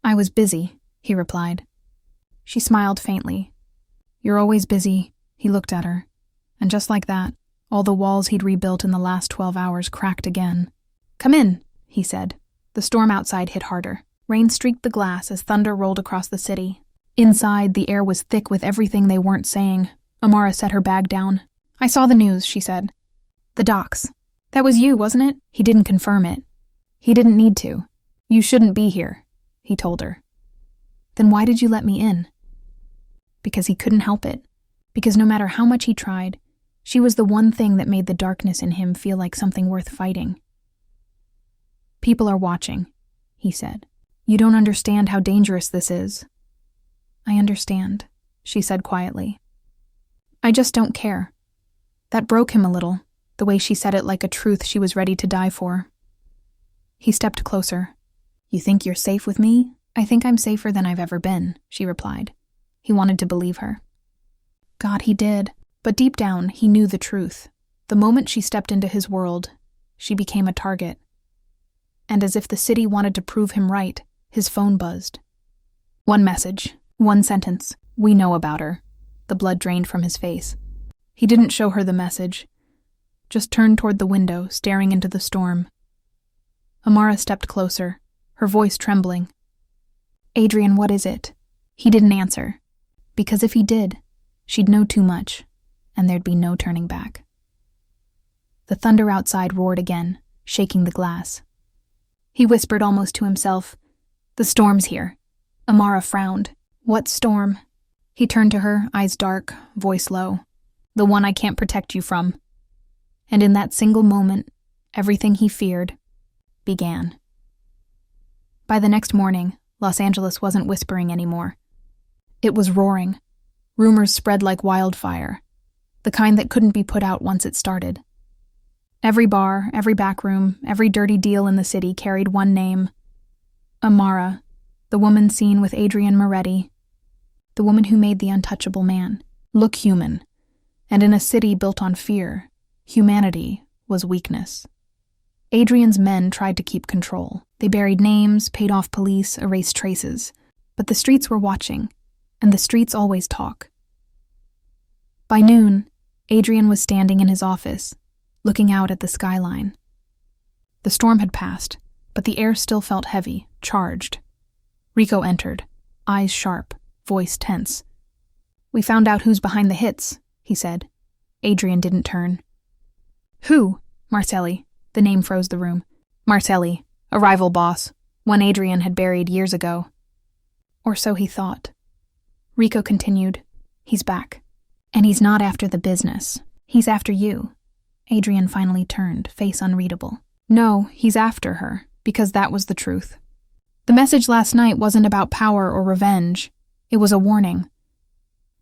"I was busy," he replied. She smiled faintly. "You're always busy," he looked at her. And just like that, all the walls he'd rebuilt in the last 12 hours cracked again. "Come in," he said. The storm outside hit harder. Rain streaked the glass as thunder rolled across the city. Inside, the air was thick with everything they weren't saying. Amara set her bag down. "I saw the news," she said. "The docs. That was you, wasn't it?" He didn't confirm it. He didn't need to. "You shouldn't be here," he told her. "Then why did you let me in?" Because he couldn't help it. Because no matter how much he tried, she was the one thing that made the darkness in him feel like something worth fighting. "People are watching," he said. "You don't understand how dangerous this is." "I understand," she said quietly. "I just don't care." That broke him a little, the way she said it like a truth she was ready to die for. He stepped closer. "You think you're safe with me?" "I think I'm safer than I've ever been," she replied. He wanted to believe her. God, he did. But deep down, he knew the truth. The moment she stepped into his world, she became a target. And as if the city wanted to prove him right, his phone buzzed. One message, one sentence. "We know about her." The blood drained from his face. He didn't show her the message, just turned toward the window, staring into the storm. Amara stepped closer, her voice trembling. "Adrian, what is it?" He didn't answer, because if he did, she'd know too much, and there'd be no turning back. The thunder outside roared again, shaking the glass. He whispered almost to himself, The storm's here. Amara frowned. What storm? He turned to her, eyes dark, voice low. The one I can't protect you from. And in that single moment, everything he feared began. By the next morning, Los Angeles wasn't whispering anymore. It was roaring. Rumors spread like wildfire, the kind that couldn't be put out once it started. Every bar, every back room, every dirty deal in the city carried one name. Amara, the woman seen with Adrian Moretti, the woman who made the untouchable man look human. And in a city built on fear, humanity was weakness. Adrian's men tried to keep control. They buried names, paid off police, erased traces. But the streets were watching, and the streets always talk. By noon, Adrian was standing in his office, looking out at the skyline. The storm had passed, but the air still felt heavy, charged. Rico entered, eyes sharp, voice tense. "We found out who's behind the hits," he said. Adrian didn't turn. "Who?" Marcelli. The name froze the room. Marcelli, a rival boss, one Adrian had buried years ago. Or so he thought. Rico continued, "He's back. And he's not after the business. He's after you." Adrian finally turned, face unreadable. "No, he's after her, because that was the truth. The message last night wasn't about power or revenge. It was a warning.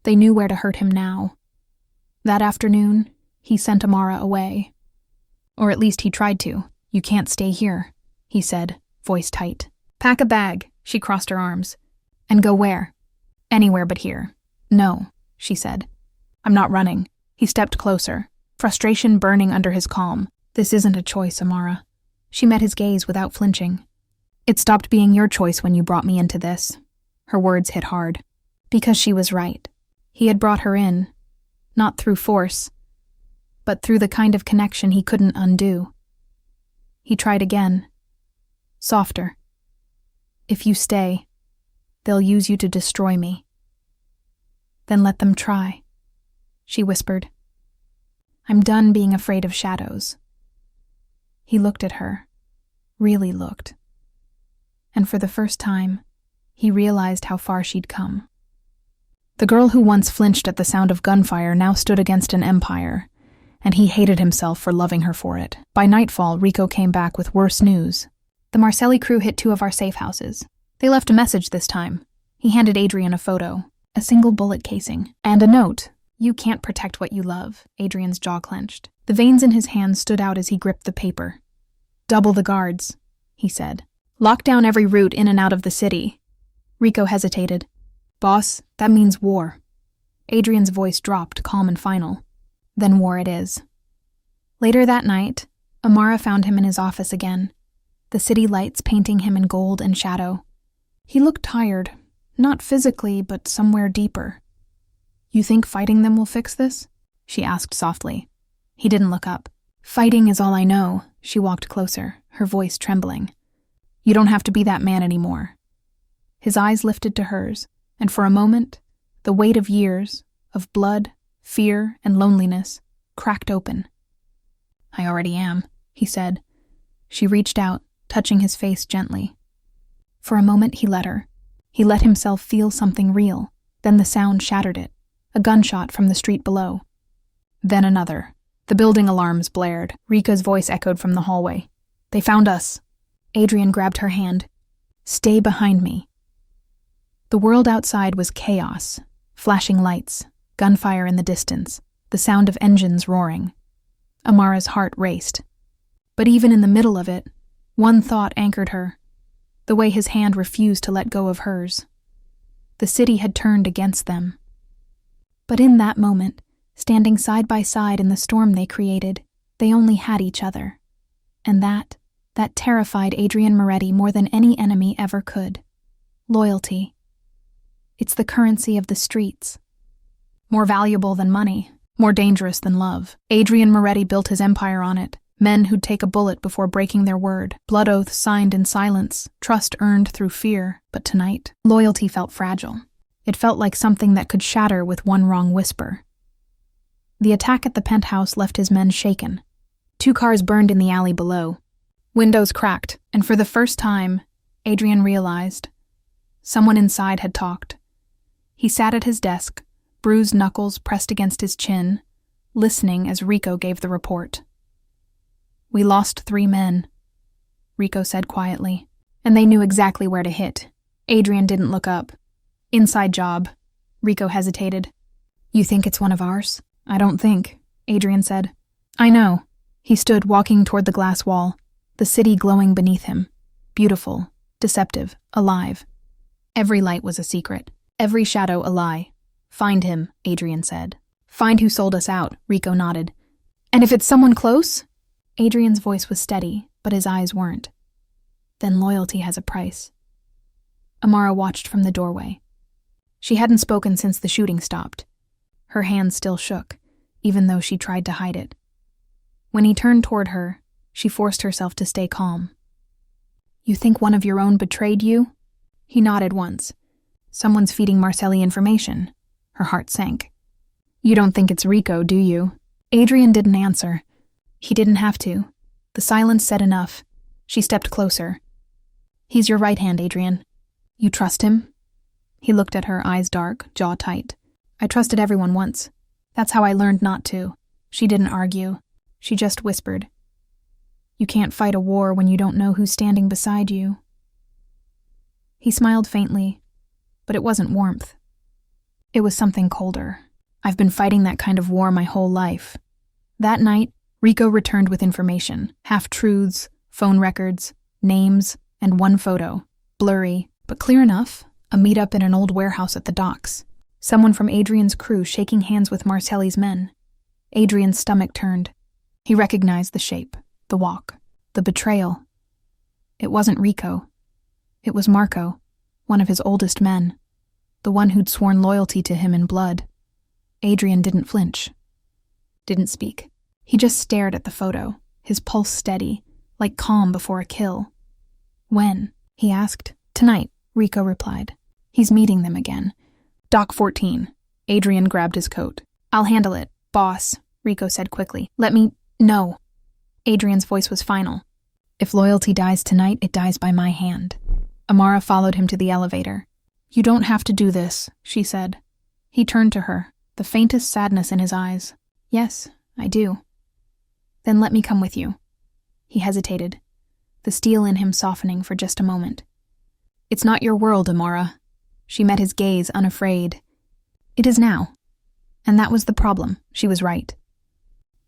They knew where to hurt him now. That afternoon, he sent Amara away. Or at least he tried to. You can't stay here," he said, voice tight. "Pack a bag," she crossed her arms. "And go where?" "Anywhere but here." "No," she said. "I'm not running." He stepped closer, frustration burning under his calm. "This isn't a choice, Amara." She met his gaze without flinching. "It stopped being your choice when you brought me into this." Her words hit hard. Because she was right. He had brought her in, not through force, but through the kind of connection he couldn't undo. He tried again. Softer. "If you stay, they'll use you to destroy me." "Then let them try," she whispered. "I'm done being afraid of shadows." He looked at her, really looked. And for the first time, he realized how far she'd come. The girl who once flinched at the sound of gunfire now stood against an empire, and he hated himself for loving her for it. By nightfall, Rico came back with worse news. "The Marcelli crew hit 2 of our safe houses. They left a message this time." He handed Adrian a photo, a single bullet casing, and a note. "You can't protect what you love." Adrian's jaw clenched. The veins in his hands stood out as he gripped the paper. "Double the guards," he said. "Lock down every route in and out of the city." Rico hesitated. "Boss, that means war." Adrian's voice dropped, calm and final. "Then war it is." Later that night, Amara found him in his office again, the city lights painting him in gold and shadow. He looked tired, not physically, but somewhere deeper. "You think fighting them will fix this?" she asked softly. He didn't look up. "Fighting is all I know." She walked closer, her voice trembling. "You don't have to be that man anymore." His eyes lifted to hers, and for a moment, the weight of years, of blood, fear, and loneliness, cracked open. "I already am," he said. She reached out, touching his face gently. For a moment he let her. He let himself feel something real. Then the sound shattered it. A gunshot from the street below. Then another. The building alarms blared. Rika's voice echoed from the hallway. "They found us." Adrian grabbed her hand. "Stay behind me." The world outside was chaos. Flashing lights, gunfire in the distance, the sound of engines roaring. Amara's heart raced. But even in the middle of it, one thought anchored her. The way his hand refused to let go of hers. The city had turned against them. But in that moment, standing side by side in the storm they created, they only had each other. And that terrified Adrian Moretti more than any enemy ever could. Loyalty. It's the currency of the streets. More valuable than money, more dangerous than love. Adrian Moretti built his empire on it. Men who'd take a bullet before breaking their word, blood oaths signed in silence, trust earned through fear. But tonight, loyalty felt fragile. It felt like something that could shatter with one wrong whisper. The attack at the penthouse left his men shaken. 2 cars burned in the alley below. Windows cracked, and for the first time, Adrian realized. Someone inside had talked. He sat at his desk, bruised knuckles pressed against his chin, listening as Rico gave the report. "We lost 3 men," Rico said quietly, "and they knew exactly where to hit." Adrian didn't look up. "Inside job," Rico hesitated. "You think it's one of ours?" "I don't think," Adrian said. "I know." He stood walking toward the glass wall, the city glowing beneath him. Beautiful, deceptive, alive. Every light was a secret, every shadow a lie. "Find him," Adrian said. "Find who sold us out," Rico nodded. "And if it's someone close?" Adrian's voice was steady, but his eyes weren't. "Then loyalty has a price." Amara watched from the doorway. She hadn't spoken since the shooting stopped. Her hand still shook, even though she tried to hide it. When he turned toward her, she forced herself to stay calm. "You think one of your own betrayed you?" He nodded once. "Someone's feeding Marcelli information." Her heart sank. "You don't think it's Rico, do you?" Adrian didn't answer. He didn't have to. The silence said enough. She stepped closer. "He's your right hand, Adrian. You trust him?" He looked at her, eyes dark, jaw tight. "I trusted everyone once. That's how I learned not to." She didn't argue. She just whispered, "You can't fight a war when you don't know who's standing beside you." He smiled faintly, but it wasn't warmth. It was something colder. "I've been fighting that kind of war my whole life." That night, Rico returned with information, half-truths, phone records, names, and one photo. Blurry, but clear enough, a meetup in an old warehouse at the docks. Someone from Adrian's crew shaking hands with Marcelli's men. Adrian's stomach turned. He recognized the shape, the walk, the betrayal. It wasn't Rico. It was Marco, one of his oldest men, the one who'd sworn loyalty to him in blood. Adrian didn't flinch, didn't speak. He just stared at the photo, his pulse steady, like calm before a kill. "When?" he asked. "Tonight," Rico replied. "He's meeting them again. Dock 14. Adrian grabbed his coat. "I'll handle it, boss," Rico said quickly. No. Adrian's voice was final. "If loyalty dies tonight, it dies by my hand." Amara followed him to the elevator. "You don't have to do this," she said. He turned to her, the faintest sadness in his eyes. "Yes, I do." "Then let me come with you." He hesitated, the steel in him softening for just a moment. "It's not your world, Amara." She met his gaze, unafraid. "It is now." And that was the problem. She was right.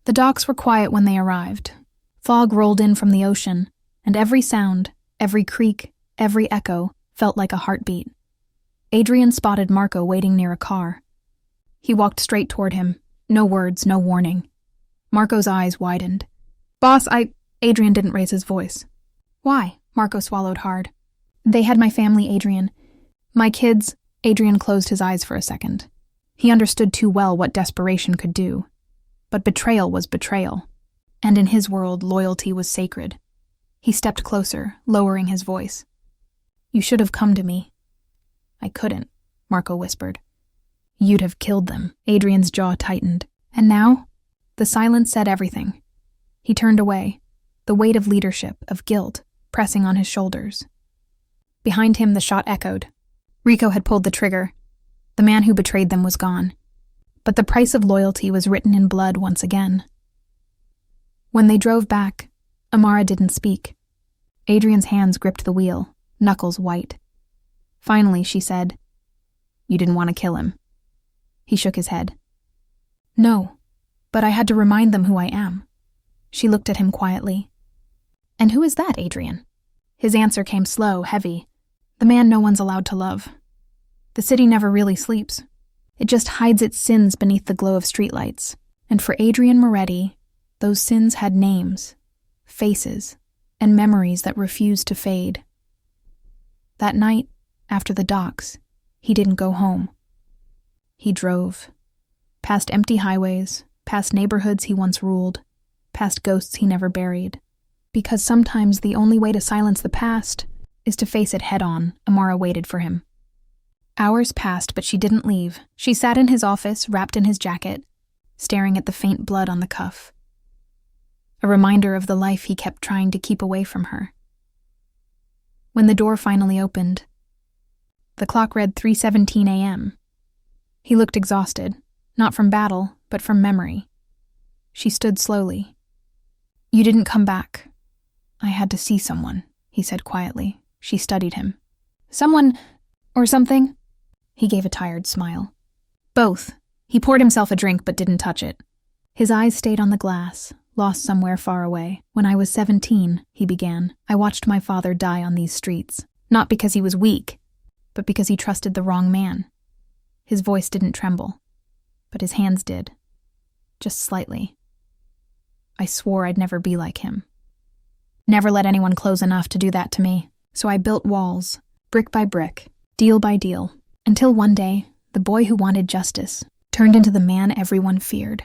The docks were quiet when they arrived. Fog rolled in from the ocean, and every sound, every creak, every echo felt like a heartbeat. Adrian spotted Marco waiting near a car. He walked straight toward him. No words, no warning. Marco's eyes widened. "Boss, Adrian didn't raise his voice. "Why?" Marco swallowed hard. "They had my family, Adrian. My kids." Adrian closed his eyes for a second. He understood too well what desperation could do. But betrayal was betrayal. And in his world, loyalty was sacred. He stepped closer, lowering his voice. "You should have come to me." "I couldn't," Marco whispered. "You'd have killed them." Adrian's jaw tightened. And now? The silence said everything. He turned away, the weight of leadership, of guilt, pressing on his shoulders. Behind him, the shot echoed. Rico had pulled the trigger. The man who betrayed them was gone. But the price of loyalty was written in blood once again. When they drove back, Amara didn't speak. Adrian's hands gripped the wheel, knuckles white. Finally, she said, "You didn't want to kill him." He shook his head. "No, but I had to remind them who I am." She looked at him quietly. "And who is that, Adrian?" His answer came slow, heavy. "The man no one's allowed to love. The city never really sleeps. It just hides its sins beneath the glow of streetlights. And for Adrian Moretti, those sins had names, faces, and memories that refused to fade. That night, after the docks, he didn't go home. He drove. Past empty highways, past neighborhoods he once ruled, past ghosts he never buried. Because sometimes the only way to silence the past is to face it head-on. Amara waited for him. Hours passed, but she didn't leave. She sat in his office, wrapped in his jacket, staring at the faint blood on the cuff. A reminder of the life he kept trying to keep away from her. When the door finally opened, the clock read 3:17 a.m. He looked exhausted, not from battle, but from memory. She stood slowly. "You didn't come back." "I had to see someone," he said quietly. She studied him. "Someone or something?" He gave a tired smile. "Both." He poured himself a drink but didn't touch it. His eyes stayed on the glass, lost somewhere far away. "When I was 17, he began, "I watched my father die on these streets. Not because he was weak, but because he trusted the wrong man." His voice didn't tremble, but his hands did. Just slightly. "I swore I'd never be like him. Never let anyone close enough to do that to me. So I built walls, brick by brick, deal by deal, until one day, the boy who wanted justice turned into the man everyone feared."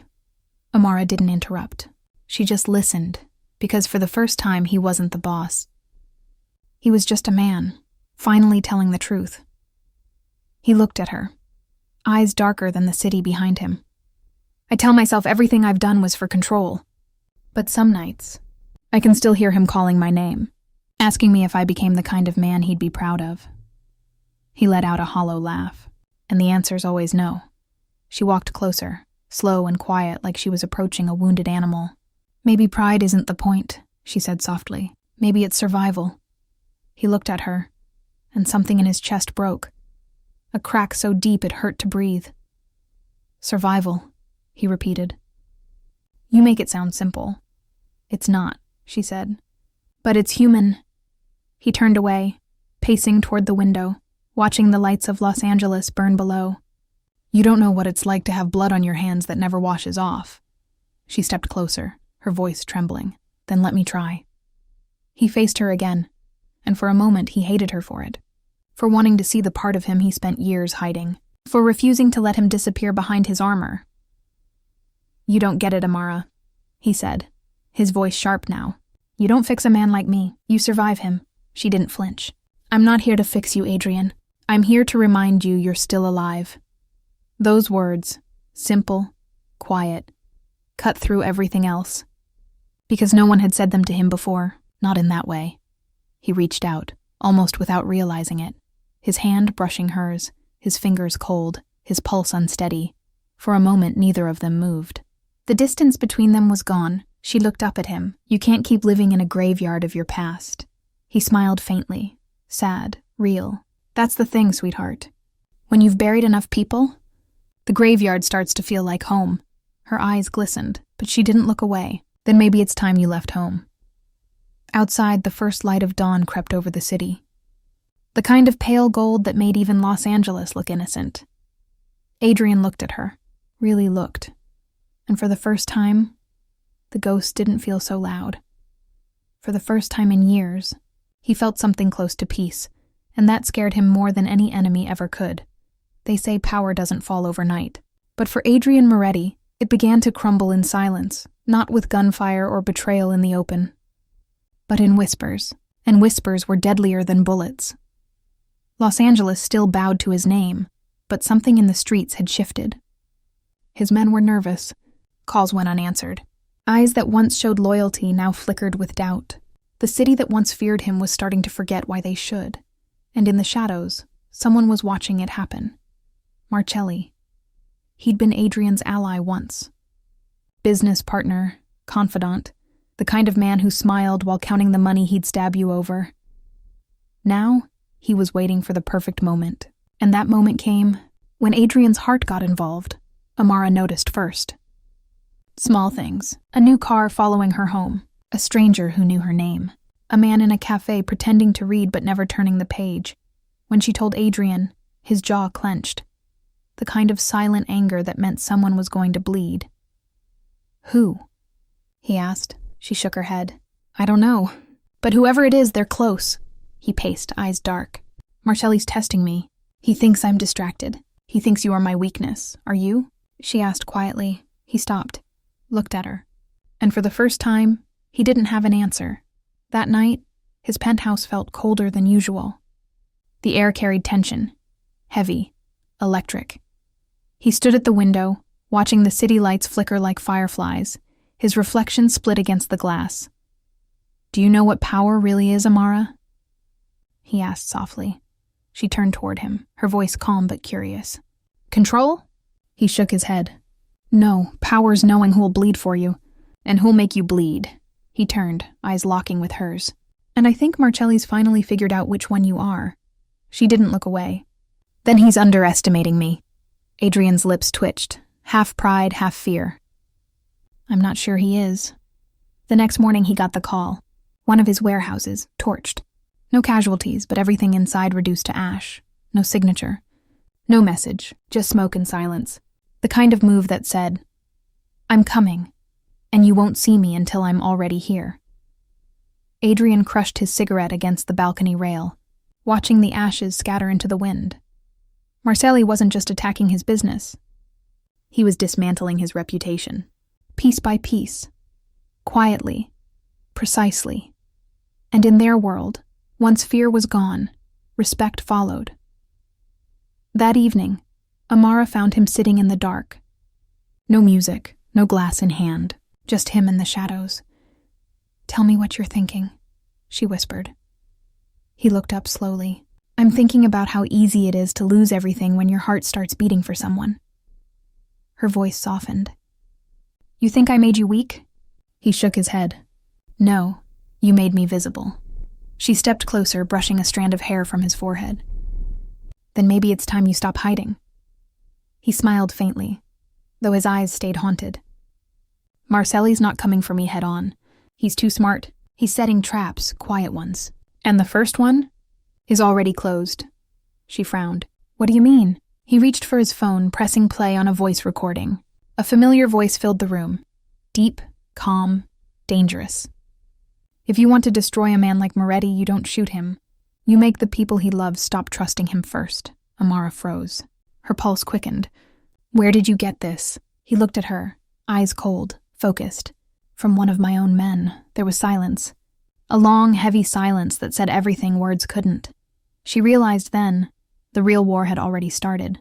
Amara didn't interrupt. She just listened, because for the first time he wasn't the boss. He was just a man, finally telling the truth. He looked at her, eyes darker than the city behind him. "I tell myself everything I've done was for control. But some nights, I can still hear him calling my name, asking me if I became the kind of man he'd be proud of." He let out a hollow laugh, and the answer's always no. She walked closer, slow and quiet like she was approaching a wounded animal. "Maybe pride isn't the point," she said softly. "Maybe it's survival." He looked at her, and something in his chest broke. A crack so deep it hurt to breathe. "Survival," he repeated. "You make it sound simple." "It's not," she said. "But it's human." He turned away, pacing toward the window, watching the lights of Los Angeles burn below. "You don't know what it's like to have blood on your hands that never washes off." She stepped closer, her voice trembling. "Then let me try." He faced her again, and for a moment he hated her for it, for wanting to see the part of him he spent years hiding, for refusing to let him disappear behind his armor. "You don't get it, Amara," he said, his voice sharp now. "You don't fix a man like me. You survive him." She didn't flinch. "I'm not here to fix you, Adrian. I'm here to remind you you're still alive." Those words, simple, quiet, cut through everything else. Because no one had said them to him before, not in that way. He reached out, almost without realizing it, his hand brushing hers, his fingers cold, his pulse unsteady. For a moment, neither of them moved. The distance between them was gone. She looked up at him. "You can't keep living in a graveyard of your past." He smiled faintly, sad, real. "That's the thing, sweetheart. When you've buried enough people, the graveyard starts to feel like home." Her eyes glistened, but she didn't look away. "Then maybe it's time you left home." Outside, the first light of dawn crept over the city. The kind of pale gold that made even Los Angeles look innocent. Adrian looked at her, really looked. And for the first time, the ghost didn't feel so loud. For the first time in years, he felt something close to peace, and that scared him more than any enemy ever could. They say power doesn't fall overnight. But for Adrian Moretti, it began to crumble in silence, not with gunfire or betrayal in the open, but in whispers, and whispers were deadlier than bullets. Los Angeles still bowed to his name, but something in the streets had shifted. His men were nervous. Calls went unanswered. Eyes that once showed loyalty now flickered with doubt. The city that once feared him was starting to forget why they should. And in the shadows, someone was watching it happen. Marcelli. He'd been Adrian's ally once. Business partner, confidant, the kind of man who smiled while counting the money he'd stab you over. Now, he was waiting for the perfect moment. And that moment came when Adrian's heart got involved. Amara noticed first. Small things. A new car following her home. A stranger who knew her name. A man in a cafe pretending to read but never turning the page. When she told Adrian, his jaw clenched. The kind of silent anger that meant someone was going to bleed. "Who?" he asked. She shook her head. "I don't know. But whoever it is, they're close." He paced, eyes dark. "Marcelli's testing me. He thinks I'm distracted. He thinks you are my weakness. Are you?" She asked quietly. He stopped, looked at her. And for the first time, he didn't have an answer. That night, his penthouse felt colder than usual. The air carried tension. Heavy. Electric. He stood at the window, watching the city lights flicker like fireflies, his reflection split against the glass. "Do you know what power really is, Amara?" he asked softly. She turned toward him, her voice calm but curious. Control? He shook his head. No, power's knowing who'll bleed for you, and who'll make you bleed. He turned, eyes locking with hers. And I think Marcelli's finally figured out which one you are. She didn't look away. Then he's underestimating me. Adrian's lips twitched, half pride, half fear. I'm not sure he is. The next morning he got the call. One of his warehouses, torched. No casualties, but everything inside reduced to ash. No signature. No message, just smoke and silence. The kind of move that said, I'm coming, and you won't see me until I'm already here. Adrian crushed his cigarette against the balcony rail, watching the ashes scatter into the wind. Marcelli wasn't just attacking his business. He was dismantling his reputation, piece by piece, quietly, precisely. And in their world, once fear was gone, respect followed. That evening, Amara found him sitting in the dark. No music, no glass in hand, just him in the shadows. Tell me what you're thinking, she whispered. He looked up slowly. I'm thinking about how easy it is to lose everything when your heart starts beating for someone. Her voice softened. You think I made you weak? He shook his head. No, you made me visible. She stepped closer, brushing a strand of hair from his forehead. Then maybe it's time you stop hiding. He smiled faintly, though his eyes stayed haunted. Marcelli's not coming for me head on. He's too smart. He's setting traps, quiet ones. And the first one is already closed. She frowned. What do you mean? He reached for his phone, pressing play on a voice recording. A familiar voice filled the room. Deep, calm, dangerous. If you want to destroy a man like Moretti, you don't shoot him. You make the people he loves stop trusting him first. Amara froze. Her pulse quickened. Where did you get this? He looked at her, eyes cold, focused. From one of my own men. There was silence. A long, heavy silence that said everything words couldn't. She realized then, the real war had already started.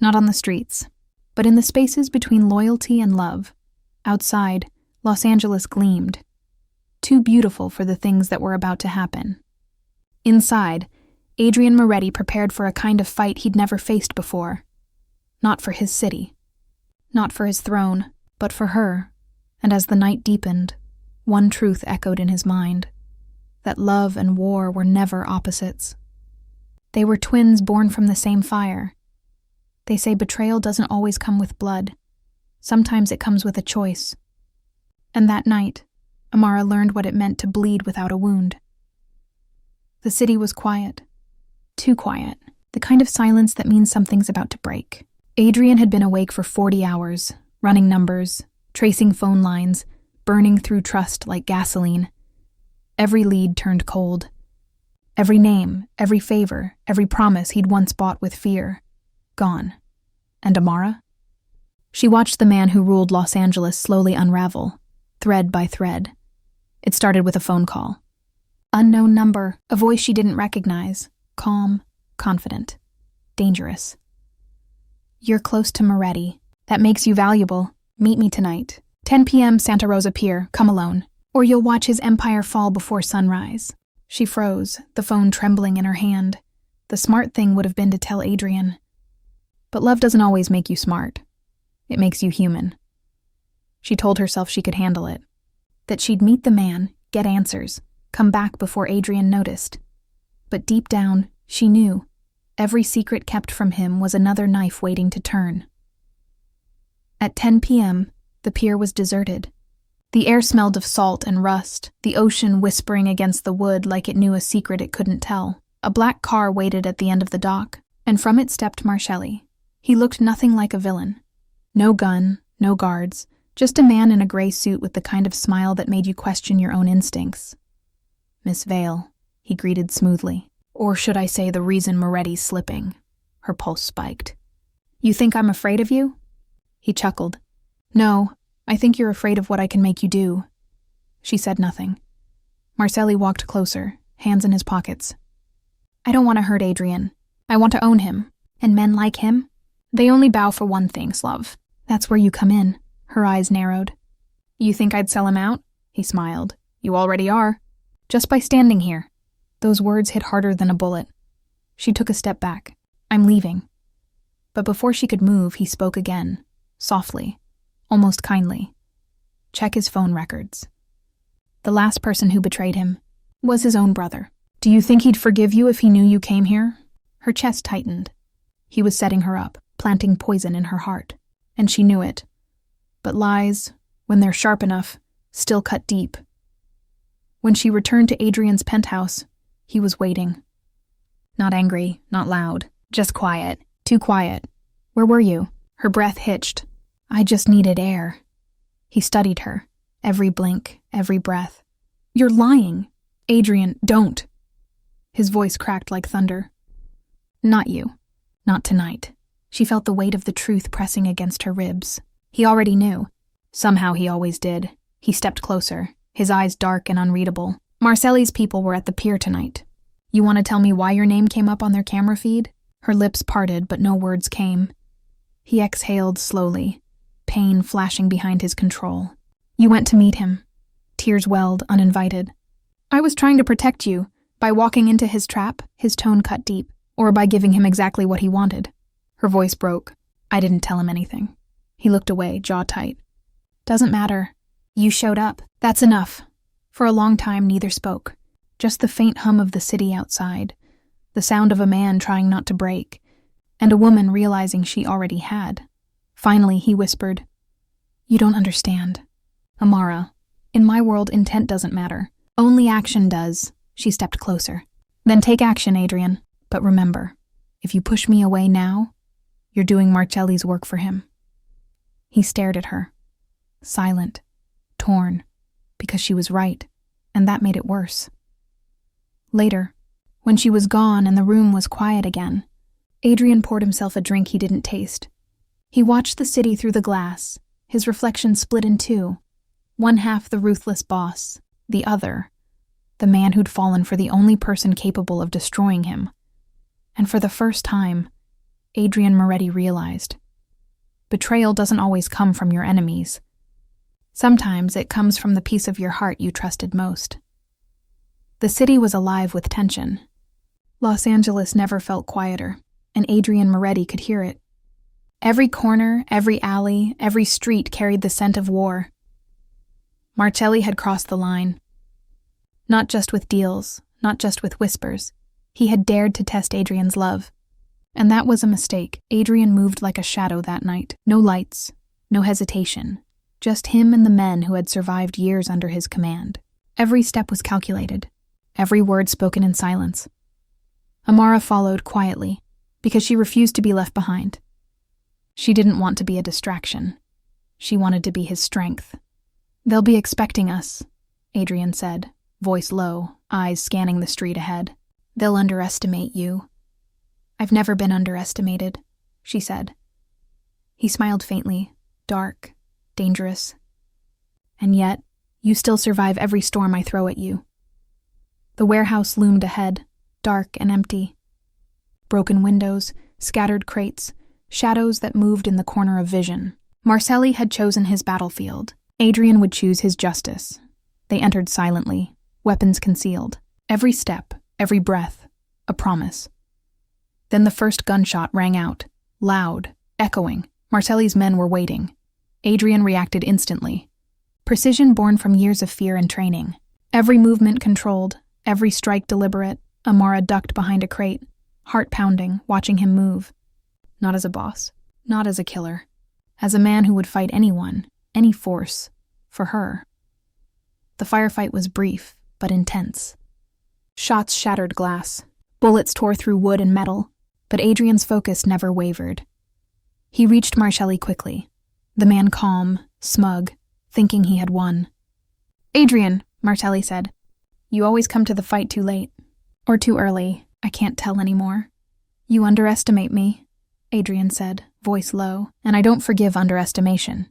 Not on the streets, but in the spaces between loyalty and love. Outside, Los Angeles gleamed. Too beautiful for the things that were about to happen. Inside, Adrian Moretti prepared for a kind of fight he'd never faced before. Not for his city. Not for his throne, but for her. And as the night deepened, one truth echoed in his mind. That love and war were never opposites. They were twins born from the same fire. They say betrayal doesn't always come with blood. Sometimes it comes with a choice. And that night, Amara learned what it meant to bleed without a wound. The city was quiet. Too quiet. The kind of silence that means something's about to break. Adrian had been awake for 40 hours, running numbers, tracing phone lines, burning through trust like gasoline. Every lead turned cold. Every name, every favor, every promise he'd once bought with fear. Gone. And Amara? She watched the man who ruled Los Angeles slowly unravel, thread by thread. It started with a phone call. Unknown number, a voice she didn't recognize. Calm, confident, dangerous. You're close to Moretti. That makes you valuable. Meet me tonight. 10 p.m. Santa Rosa Pier. Come alone. Or you'll watch his empire fall before sunrise. She froze, the phone trembling in her hand. The smart thing would have been to tell Adrian. But love doesn't always make you smart. It makes you human. She told herself she could handle it. That she'd meet the man, get answers, come back before Adrian noticed. But deep down, she knew. Every secret kept from him was another knife waiting to turn. At 10 p.m., the pier was deserted. The air smelled of salt and rust, the ocean whispering against the wood like it knew a secret it couldn't tell. A black car waited at the end of the dock, and from it stepped Marcelli. He looked nothing like a villain. No gun, no guards, just a man in a gray suit with the kind of smile that made you question your own instincts. Miss Vale, he greeted smoothly. Or should I say the reason Moretti's slipping? Her pulse spiked. You think I'm afraid of you? He chuckled. No, I think you're afraid of what I can make you do. She said nothing. Marcelli walked closer, hands in his pockets. I don't want to hurt Adrian. I want to own him. And men like him? They only bow for one thing, Slav. That's where you come in. Her eyes narrowed. You think I'd sell him out? He smiled. You already are. Just by standing here. Those words hit harder than a bullet. She took a step back. "I'm leaving." But before she could move, he spoke again, softly, almost kindly. "Check his phone records." The last person who betrayed him was his own brother. "Do you think he'd forgive you if he knew you came here?" Her chest tightened. He was setting her up, planting poison in her heart, and she knew it. But lies, when they're sharp enough, still cut deep. When she returned to Adrian's penthouse, he was waiting. Not angry, not loud, just quiet, too quiet. "Where were you?" Her breath hitched. "I just needed air." He studied her, every blink, every breath. "You're lying." "Adrian, don't." His voice cracked like thunder. "Not you. Not tonight." She felt the weight of the truth pressing against her ribs. He already knew. Somehow he always did. He stepped closer, his eyes dark and unreadable. "Marcelli's people were at the pier tonight. You want to tell me why your name came up on their camera feed?" Her lips parted, but no words came. He exhaled slowly, pain flashing behind his control. "You went to meet him." Tears welled, uninvited. "I was trying to protect you, by walking into his trap," his tone cut deep, "or by giving him exactly what he wanted." Her voice broke. "I didn't tell him anything." He looked away, jaw tight. "Doesn't matter. You showed up. That's enough." For a long time, neither spoke. Just the faint hum of the city outside, the sound of a man trying not to break, and a woman realizing she already had. Finally, he whispered, "You don't understand. Amara, in my world, intent doesn't matter. Only action does." She stepped closer. "Then take action, Adrian. But remember, if you push me away now, you're doing Marcelli's work for him." He stared at her, silent, torn, because she was right, and that made it worse. Later, when she was gone and the room was quiet again, Adrian poured himself a drink he didn't taste. He watched the city through the glass, his reflection split in two. One half the ruthless boss, the other, the man who'd fallen for the only person capable of destroying him. And for the first time, Adrian Moretti realized, betrayal doesn't always come from your enemies. Sometimes it comes from the piece of your heart you trusted most. The city was alive with tension. Los Angeles never felt quieter, and Adrian Moretti could hear it. Every corner, every alley, every street carried the scent of war. Marcelli had crossed the line. Not just with deals, not just with whispers. He had dared to test Adrian's love. And that was a mistake. Adrian moved like a shadow that night. No lights, no hesitation. Just him and the men who had survived years under his command. Every step was calculated. Every word spoken in silence. Amara followed quietly, because she refused to be left behind. She didn't want to be a distraction. She wanted to be his strength. "They'll be expecting us," Adrian said, voice low, eyes scanning the street ahead. "They'll underestimate you." "I've never been underestimated," she said. He smiled faintly, dark, dangerous. "And yet, you still survive every storm I throw at you." The warehouse loomed ahead, dark and empty. Broken windows, scattered crates, shadows that moved in the corner of vision. Marcelli had chosen his battlefield. Adrian would choose his justice. They entered silently, weapons concealed. Every step, every breath, a promise. Then the first gunshot rang out, loud, echoing. Marcelli's men were waiting. Adrian reacted instantly. Precision born from years of fear and training. Every movement controlled, every strike deliberate. Amara ducked behind a crate, heart pounding, watching him move. Not as a boss, not as a killer. As a man who would fight anyone, any force, for her. The firefight was brief, but intense. Shots shattered glass. Bullets tore through wood and metal, but Adrian's focus never wavered. He reached Marcelli quickly, the man calm, smug, thinking he had won. "Adrian," Marcelli said, "you always come to the fight too late. Or too early, I can't tell anymore." "You underestimate me," Adrian said, voice low, "and I don't forgive underestimation."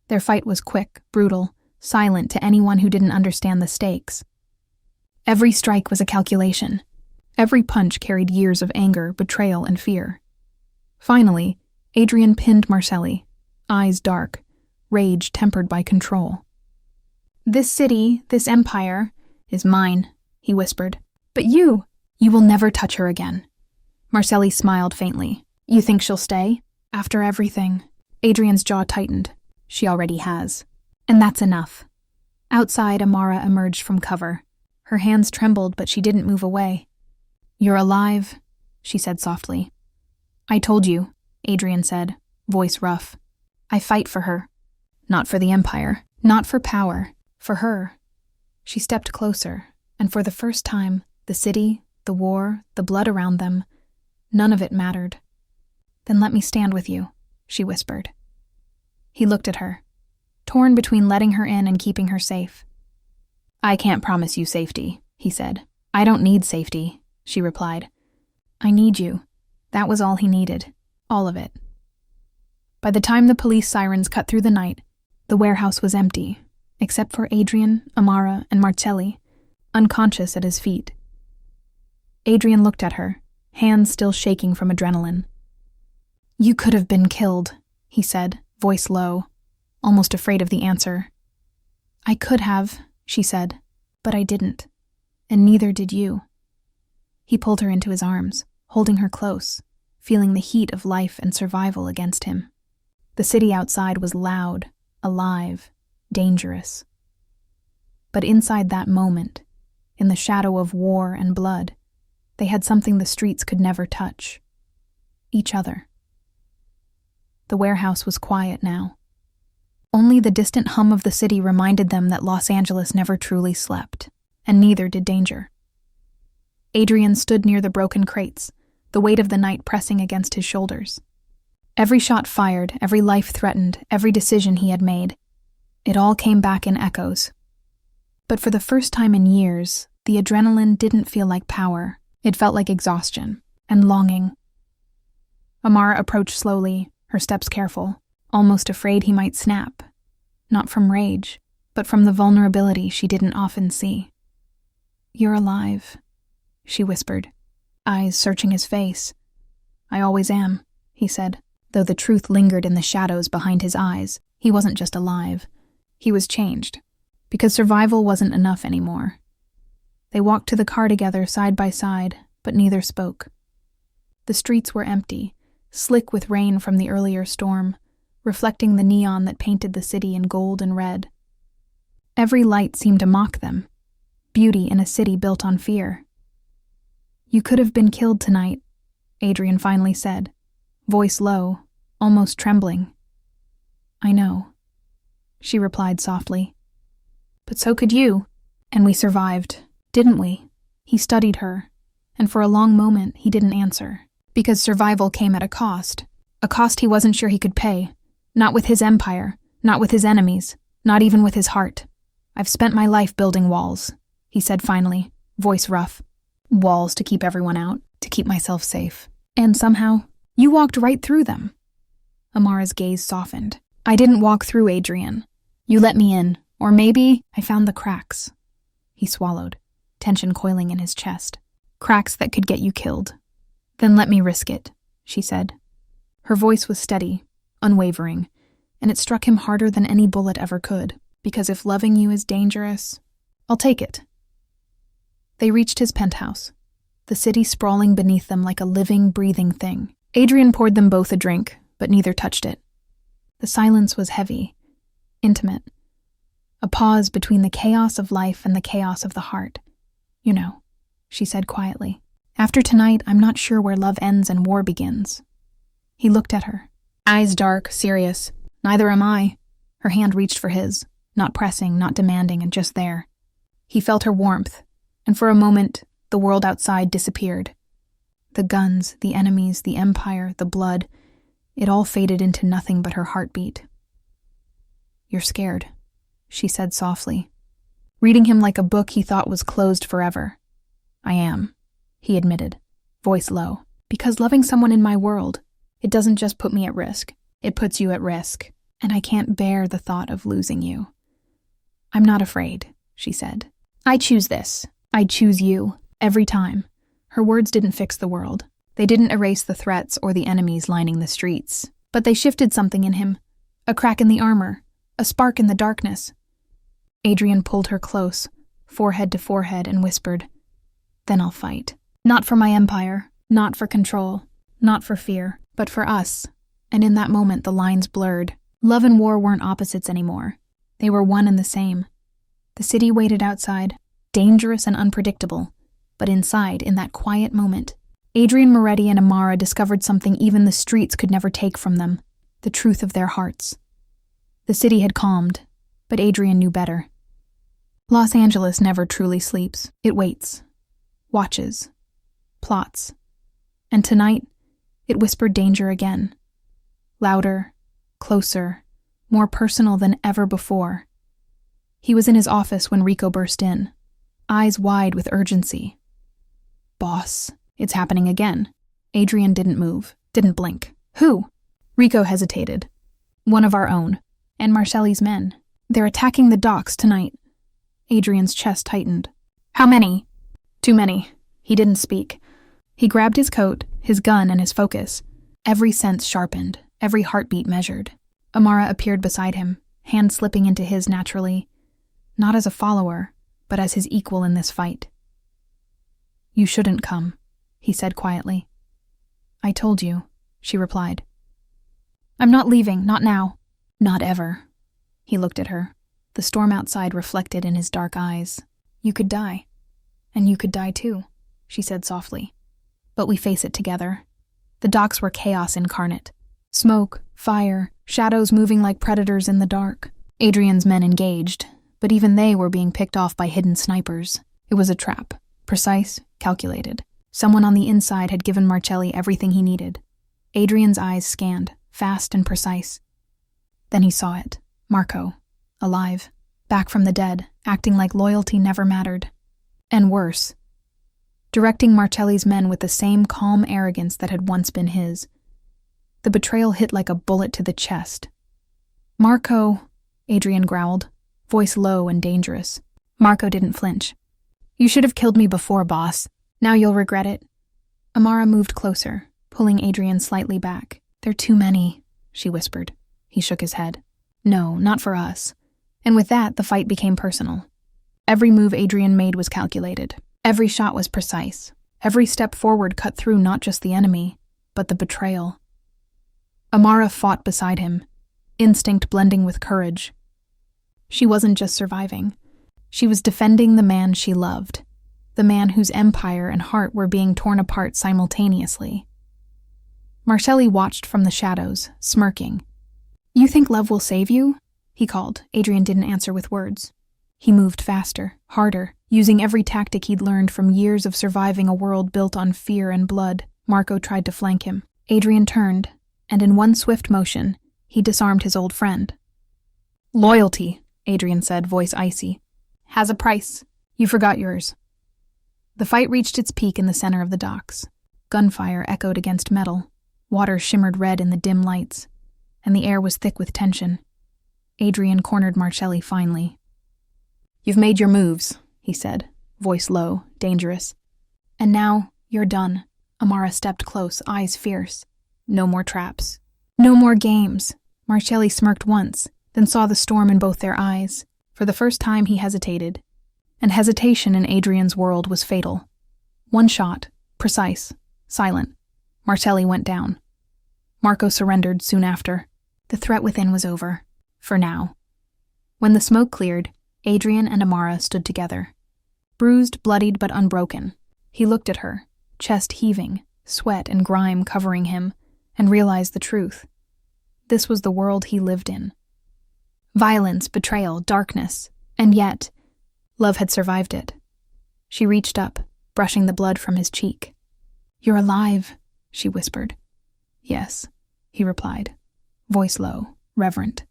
Their fight was quick, brutal, silent to anyone who didn't understand the stakes. Every strike was a calculation. Every punch carried years of anger, betrayal, and fear. Finally, Adrian pinned Marcelli, eyes dark, rage tempered by control. "This city, this empire, is mine," he whispered. But you will never touch her again. Marcelli smiled faintly. You think she'll stay? After everything. Adrian's jaw tightened. She already has. And that's enough. Outside, Amara emerged from cover. Her hands trembled, but she didn't move away. You're alive, she said softly. I told you, Adrian said, voice rough. I fight for her. Not for the Empire. Not for power. For her. She stepped closer, and for the first time, the city, the war, the blood around them, none of it mattered. Then let me stand with you, she whispered. He looked at her, torn between letting her in and keeping her safe. I can't promise you safety, he said. I don't need safety, she replied. I need you. That was all he needed. All of it. By the time the police sirens cut through the night, the warehouse was empty, except for Adrian, Amara, and Marcelli, unconscious at his feet. Adrian looked at her, hands still shaking from adrenaline. You could have been killed, he said, voice low, almost afraid of the answer. I could have, she said, but I didn't, and neither did you. He pulled her into his arms, holding her close, feeling the heat of life and survival against him. The city outside was loud, alive, dangerous. But inside that moment, in the shadow of war and blood, they had something the streets could never touch. Each other. The warehouse was quiet now. Only the distant hum of the city reminded them that Los Angeles never truly slept, and neither did danger. Adrian stood near the broken crates, the weight of the night pressing against his shoulders. Every shot fired, every life threatened, every decision he had made, it all came back in echoes. But for the first time in years, the adrenaline didn't feel like power. It felt like exhaustion and longing. Amara approached slowly, her steps careful, almost afraid he might snap. Not from rage, but from the vulnerability she didn't often see. You're alive, she whispered, eyes searching his face. I always am, he said, though the truth lingered in the shadows behind his eyes. He wasn't just alive. He was changed, because survival wasn't enough anymore. They walked to the car together side by side, but neither spoke. The streets were empty, slick with rain from the earlier storm, reflecting the neon that painted the city in gold and red. Every light seemed to mock them, beauty in a city built on fear. You could have been killed tonight, Adrian finally said, voice low, almost trembling. I know, she replied softly. But so could you, and we survived. Didn't we? He studied her, and for a long moment he didn't answer, because survival came at a cost he wasn't sure he could pay, not with his empire, not with his enemies, not even with his heart. I've spent my life building walls, he said finally, voice rough. Walls to keep everyone out, to keep myself safe. And somehow, you walked right through them. Amara's gaze softened. I didn't walk through, Adrian. You let me in, or maybe I found the cracks. He swallowed, tension coiling in his chest. Cracks that could get you killed. Then let me risk it, she said. Her voice was steady, unwavering, and it struck him harder than any bullet ever could, because if loving you is dangerous, I'll take it. They reached his penthouse, the city sprawling beneath them like a living, breathing thing. Adrian poured them both a drink, but neither touched it. The silence was heavy, intimate, a pause between the chaos of life and the chaos of the heart. You know, she said quietly. After tonight, I'm not sure where love ends and war begins. He looked at her, eyes dark, serious. Neither am I. Her hand reached for his, not pressing, not demanding, and just there. He felt her warmth, and for a moment, the world outside disappeared. The guns, the enemies, the empire, the blood, it all faded into nothing but her heartbeat. You're scared, she said softly, reading him like a book he thought was closed forever. I am, he admitted, voice low, because loving someone in my world, it doesn't just put me at risk, it puts you at risk, and I can't bear the thought of losing you. I'm not afraid, she said. I choose this. I choose you, every time. Her words didn't fix the world. They didn't erase the threats or the enemies lining the streets, but they shifted something in him, a crack in the armor, a spark in the darkness. Adrian pulled her close, forehead to forehead, and whispered, Then I'll fight. Not for my empire, not for control, not for fear, but for us. And in that moment, the lines blurred. Love and war weren't opposites anymore. They were one and the same. The city waited outside, dangerous and unpredictable. But inside, in that quiet moment, Adrian Moretti and Amara discovered something even the streets could never take from them, the truth of their hearts. The city had calmed, but Adrian knew better. Los Angeles never truly sleeps. It waits, watches, plots. And tonight, it whispered danger again. Louder, closer, more personal than ever before. He was in his office when Rico burst in, eyes wide with urgency. "Boss, it's happening again." Adrian didn't move, didn't blink. "Who?" Rico hesitated. "One of our own, and Marcelli's men. They're attacking the docks tonight." Adrian's chest tightened. "How many?" "Too many." He didn't speak. He grabbed his coat, his gun, and his focus. Every sense sharpened, every heartbeat measured. Amara appeared beside him, hand slipping into his naturally, not as a follower, but as his equal in this fight. "You shouldn't come," he said quietly. "I told you," she replied. "I'm not leaving, not now." "Not ever." He looked at her, the storm outside reflected in his dark eyes. "You could die, and you could die too," she said softly. "But we face it together." The docks were chaos incarnate. Smoke, fire, shadows moving like predators in the dark. Adrian's men engaged, but even they were being picked off by hidden snipers. It was a trap, precise, calculated. Someone on the inside had given Marcelli everything he needed. Adrian's eyes scanned, fast and precise. Then he saw it. Marco, alive, back from the dead, acting like loyalty never mattered. And worse, directing Marcelli's men with the same calm arrogance that had once been his. The betrayal hit like a bullet to the chest. "Marco," Adrian growled, voice low and dangerous. Marco didn't flinch. "You should have killed me before, boss. Now you'll regret it." Amara moved closer, pulling Adrian slightly back. "They're too many," she whispered. He shook his head. "No, not for us." And with that, the fight became personal. Every move Adrian made was calculated. Every shot was precise. Every step forward cut through not just the enemy, but the betrayal. Amara fought beside him, instinct blending with courage. She wasn't just surviving. She was defending the man she loved, the man whose empire and heart were being torn apart simultaneously. Marcelli watched from the shadows, smirking. "You think love will save you?" he called. Adrian didn't answer with words. He moved faster, harder, using every tactic he'd learned from years of surviving a world built on fear and blood. Marco tried to flank him. Adrian turned, and in one swift motion, he disarmed his old friend. "Loyalty," Adrian said, voice icy, "has a price. You forgot yours." The fight reached its peak in the center of the docks. Gunfire echoed against metal. Water shimmered red in the dim lights, and the air was thick with tension. Adrian cornered Marcelli finally. "You've made your moves," he said, voice low, dangerous. "And now, you're done." Amara stepped close, eyes fierce. "No more traps. No more games." Marcelli smirked once, then saw the storm in both their eyes. For the first time he hesitated, and hesitation in Adrian's world was fatal. One shot, precise, silent. Marcelli went down. Marco surrendered soon after. The threat within was over, for now. When the smoke cleared, Adrian and Amara stood together. Bruised, bloodied, but unbroken. He looked at her, chest heaving, sweat and grime covering him, and realized the truth. This was the world he lived in. Violence, betrayal, darkness, and yet, love had survived it. She reached up, brushing the blood from his cheek. "You're alive," she whispered. "Yes," he replied, voice low, reverent.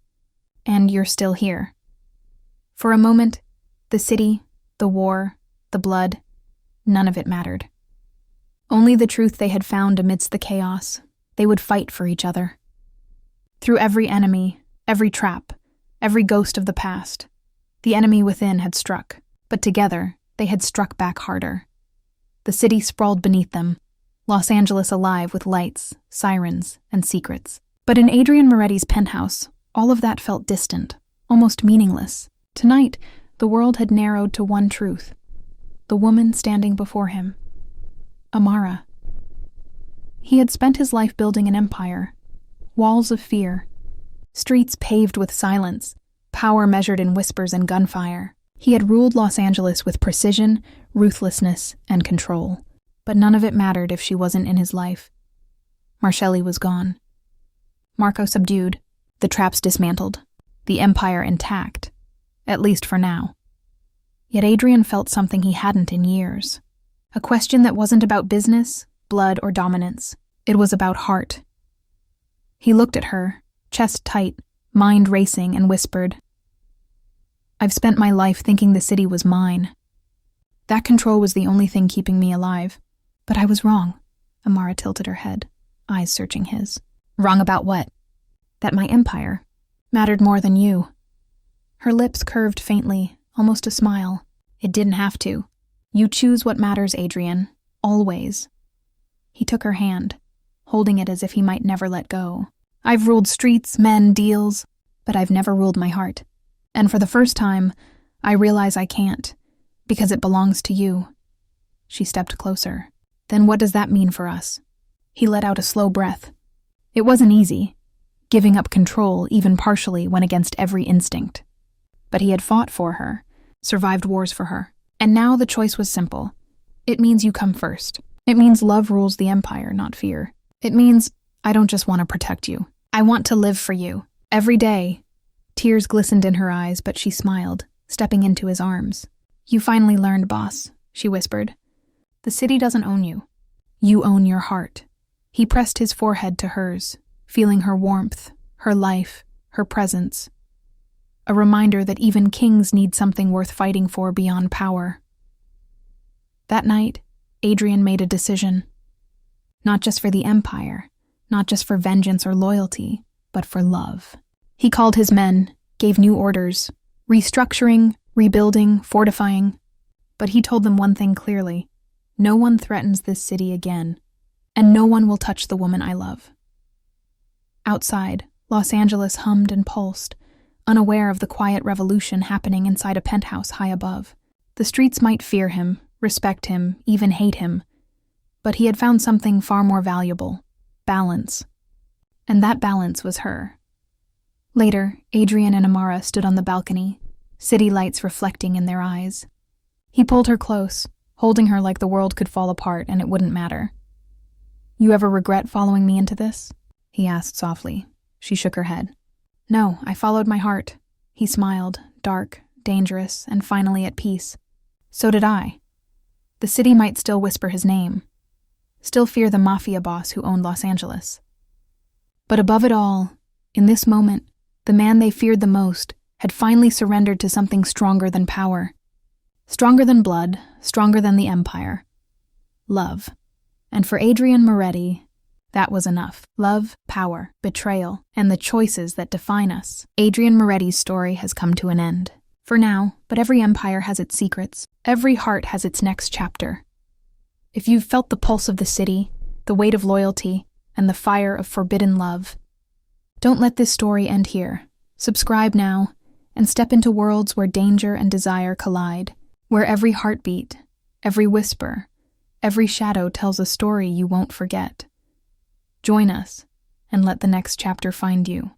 "And you're still here." For a moment, the city, the war, the blood, none of it mattered. Only the truth they had found amidst the chaos. They would fight for each other. Through every enemy, every trap, every ghost of the past, the enemy within had struck, but together they had struck back harder. The city sprawled beneath them, Los Angeles alive with lights, sirens, and secrets. But in Adrian Moretti's penthouse, all of that felt distant, almost meaningless. Tonight, the world had narrowed to one truth. the woman standing before him. Amara. He had spent his life building an empire, walls of fear, streets paved with silence, power measured in whispers and gunfire. He had ruled Los Angeles with precision, ruthlessness, and control. But none of it mattered if she wasn't in his life. Marcelli was gone. Marco subdued, the traps dismantled, the empire intact, at least for now. Yet Adrian felt something he hadn't in years. A question that wasn't about business, blood, or dominance. It was about heart. He looked at her, chest tight, mind racing, and whispered, "I've spent my life thinking the city was mine. That control was the only thing keeping me alive. But I was wrong." Amara tilted her head, eyes searching his. "Wrong about what?" "That my empire mattered more than you." Her lips curved faintly, almost a smile. "It didn't have to. You choose what matters, Adrian. Always." He took her hand, holding it as if he might never let go. "I've ruled streets, men, deals, but I've never ruled my heart. And for the first time, I realize I can't, because it belongs to you." She stepped closer. "Then what does that mean for us?" He let out a slow breath. It wasn't easy. Giving up control, even partially, went against every instinct. But he had fought for her, survived wars for her. And now the choice was simple. It means you come first. It means love rules the empire, not fear. It means I don't just want to protect you. I want to live for you. Every day. Tears glistened in her eyes, but she smiled, stepping into his arms. "You finally learned, boss," she whispered. "The city doesn't own you. You own your heart." He pressed his forehead to hers, feeling her warmth, her life, her presence. A reminder that even kings need something worth fighting for beyond power. That night, Adrian made a decision. Not just for the empire, not just for vengeance or loyalty, but for love. He called his men, gave new orders, restructuring, rebuilding, fortifying. But he told them one thing clearly. No one threatens this city again, and no one will touch the woman I love. Outside, Los Angeles hummed and pulsed, unaware of the quiet revolution happening inside a penthouse high above. The streets might fear him, respect him, even hate him, but he had found something far more valuable: balance. And that balance was her. Later, Adrian and Amara stood on the balcony, city lights reflecting in their eyes. He pulled her close, holding her like the world could fall apart and it wouldn't matter. "You ever regret following me into this?" he asked softly. She shook her head. "No, I followed my heart." He smiled, dark, dangerous, and finally at peace. "So did I." The city might still whisper his name, still fear the Mafia boss who owned Los Angeles. But above it all, in this moment, the man they feared the most had finally surrendered to something stronger than power. Stronger than blood, stronger than the empire. Love. And for Adrian Moretti, that was enough. Love, power, betrayal, and the choices that define us. Adrian Moretti's story has come to an end. For now, but every empire has its secrets. Every heart has its next chapter. If you've felt the pulse of the city, the weight of loyalty, and the fire of forbidden love, don't let this story end here. Subscribe now, and step into worlds where danger and desire collide, where every heartbeat, every whisper, every shadow tells a story you won't forget. Join us, and let the next chapter find you.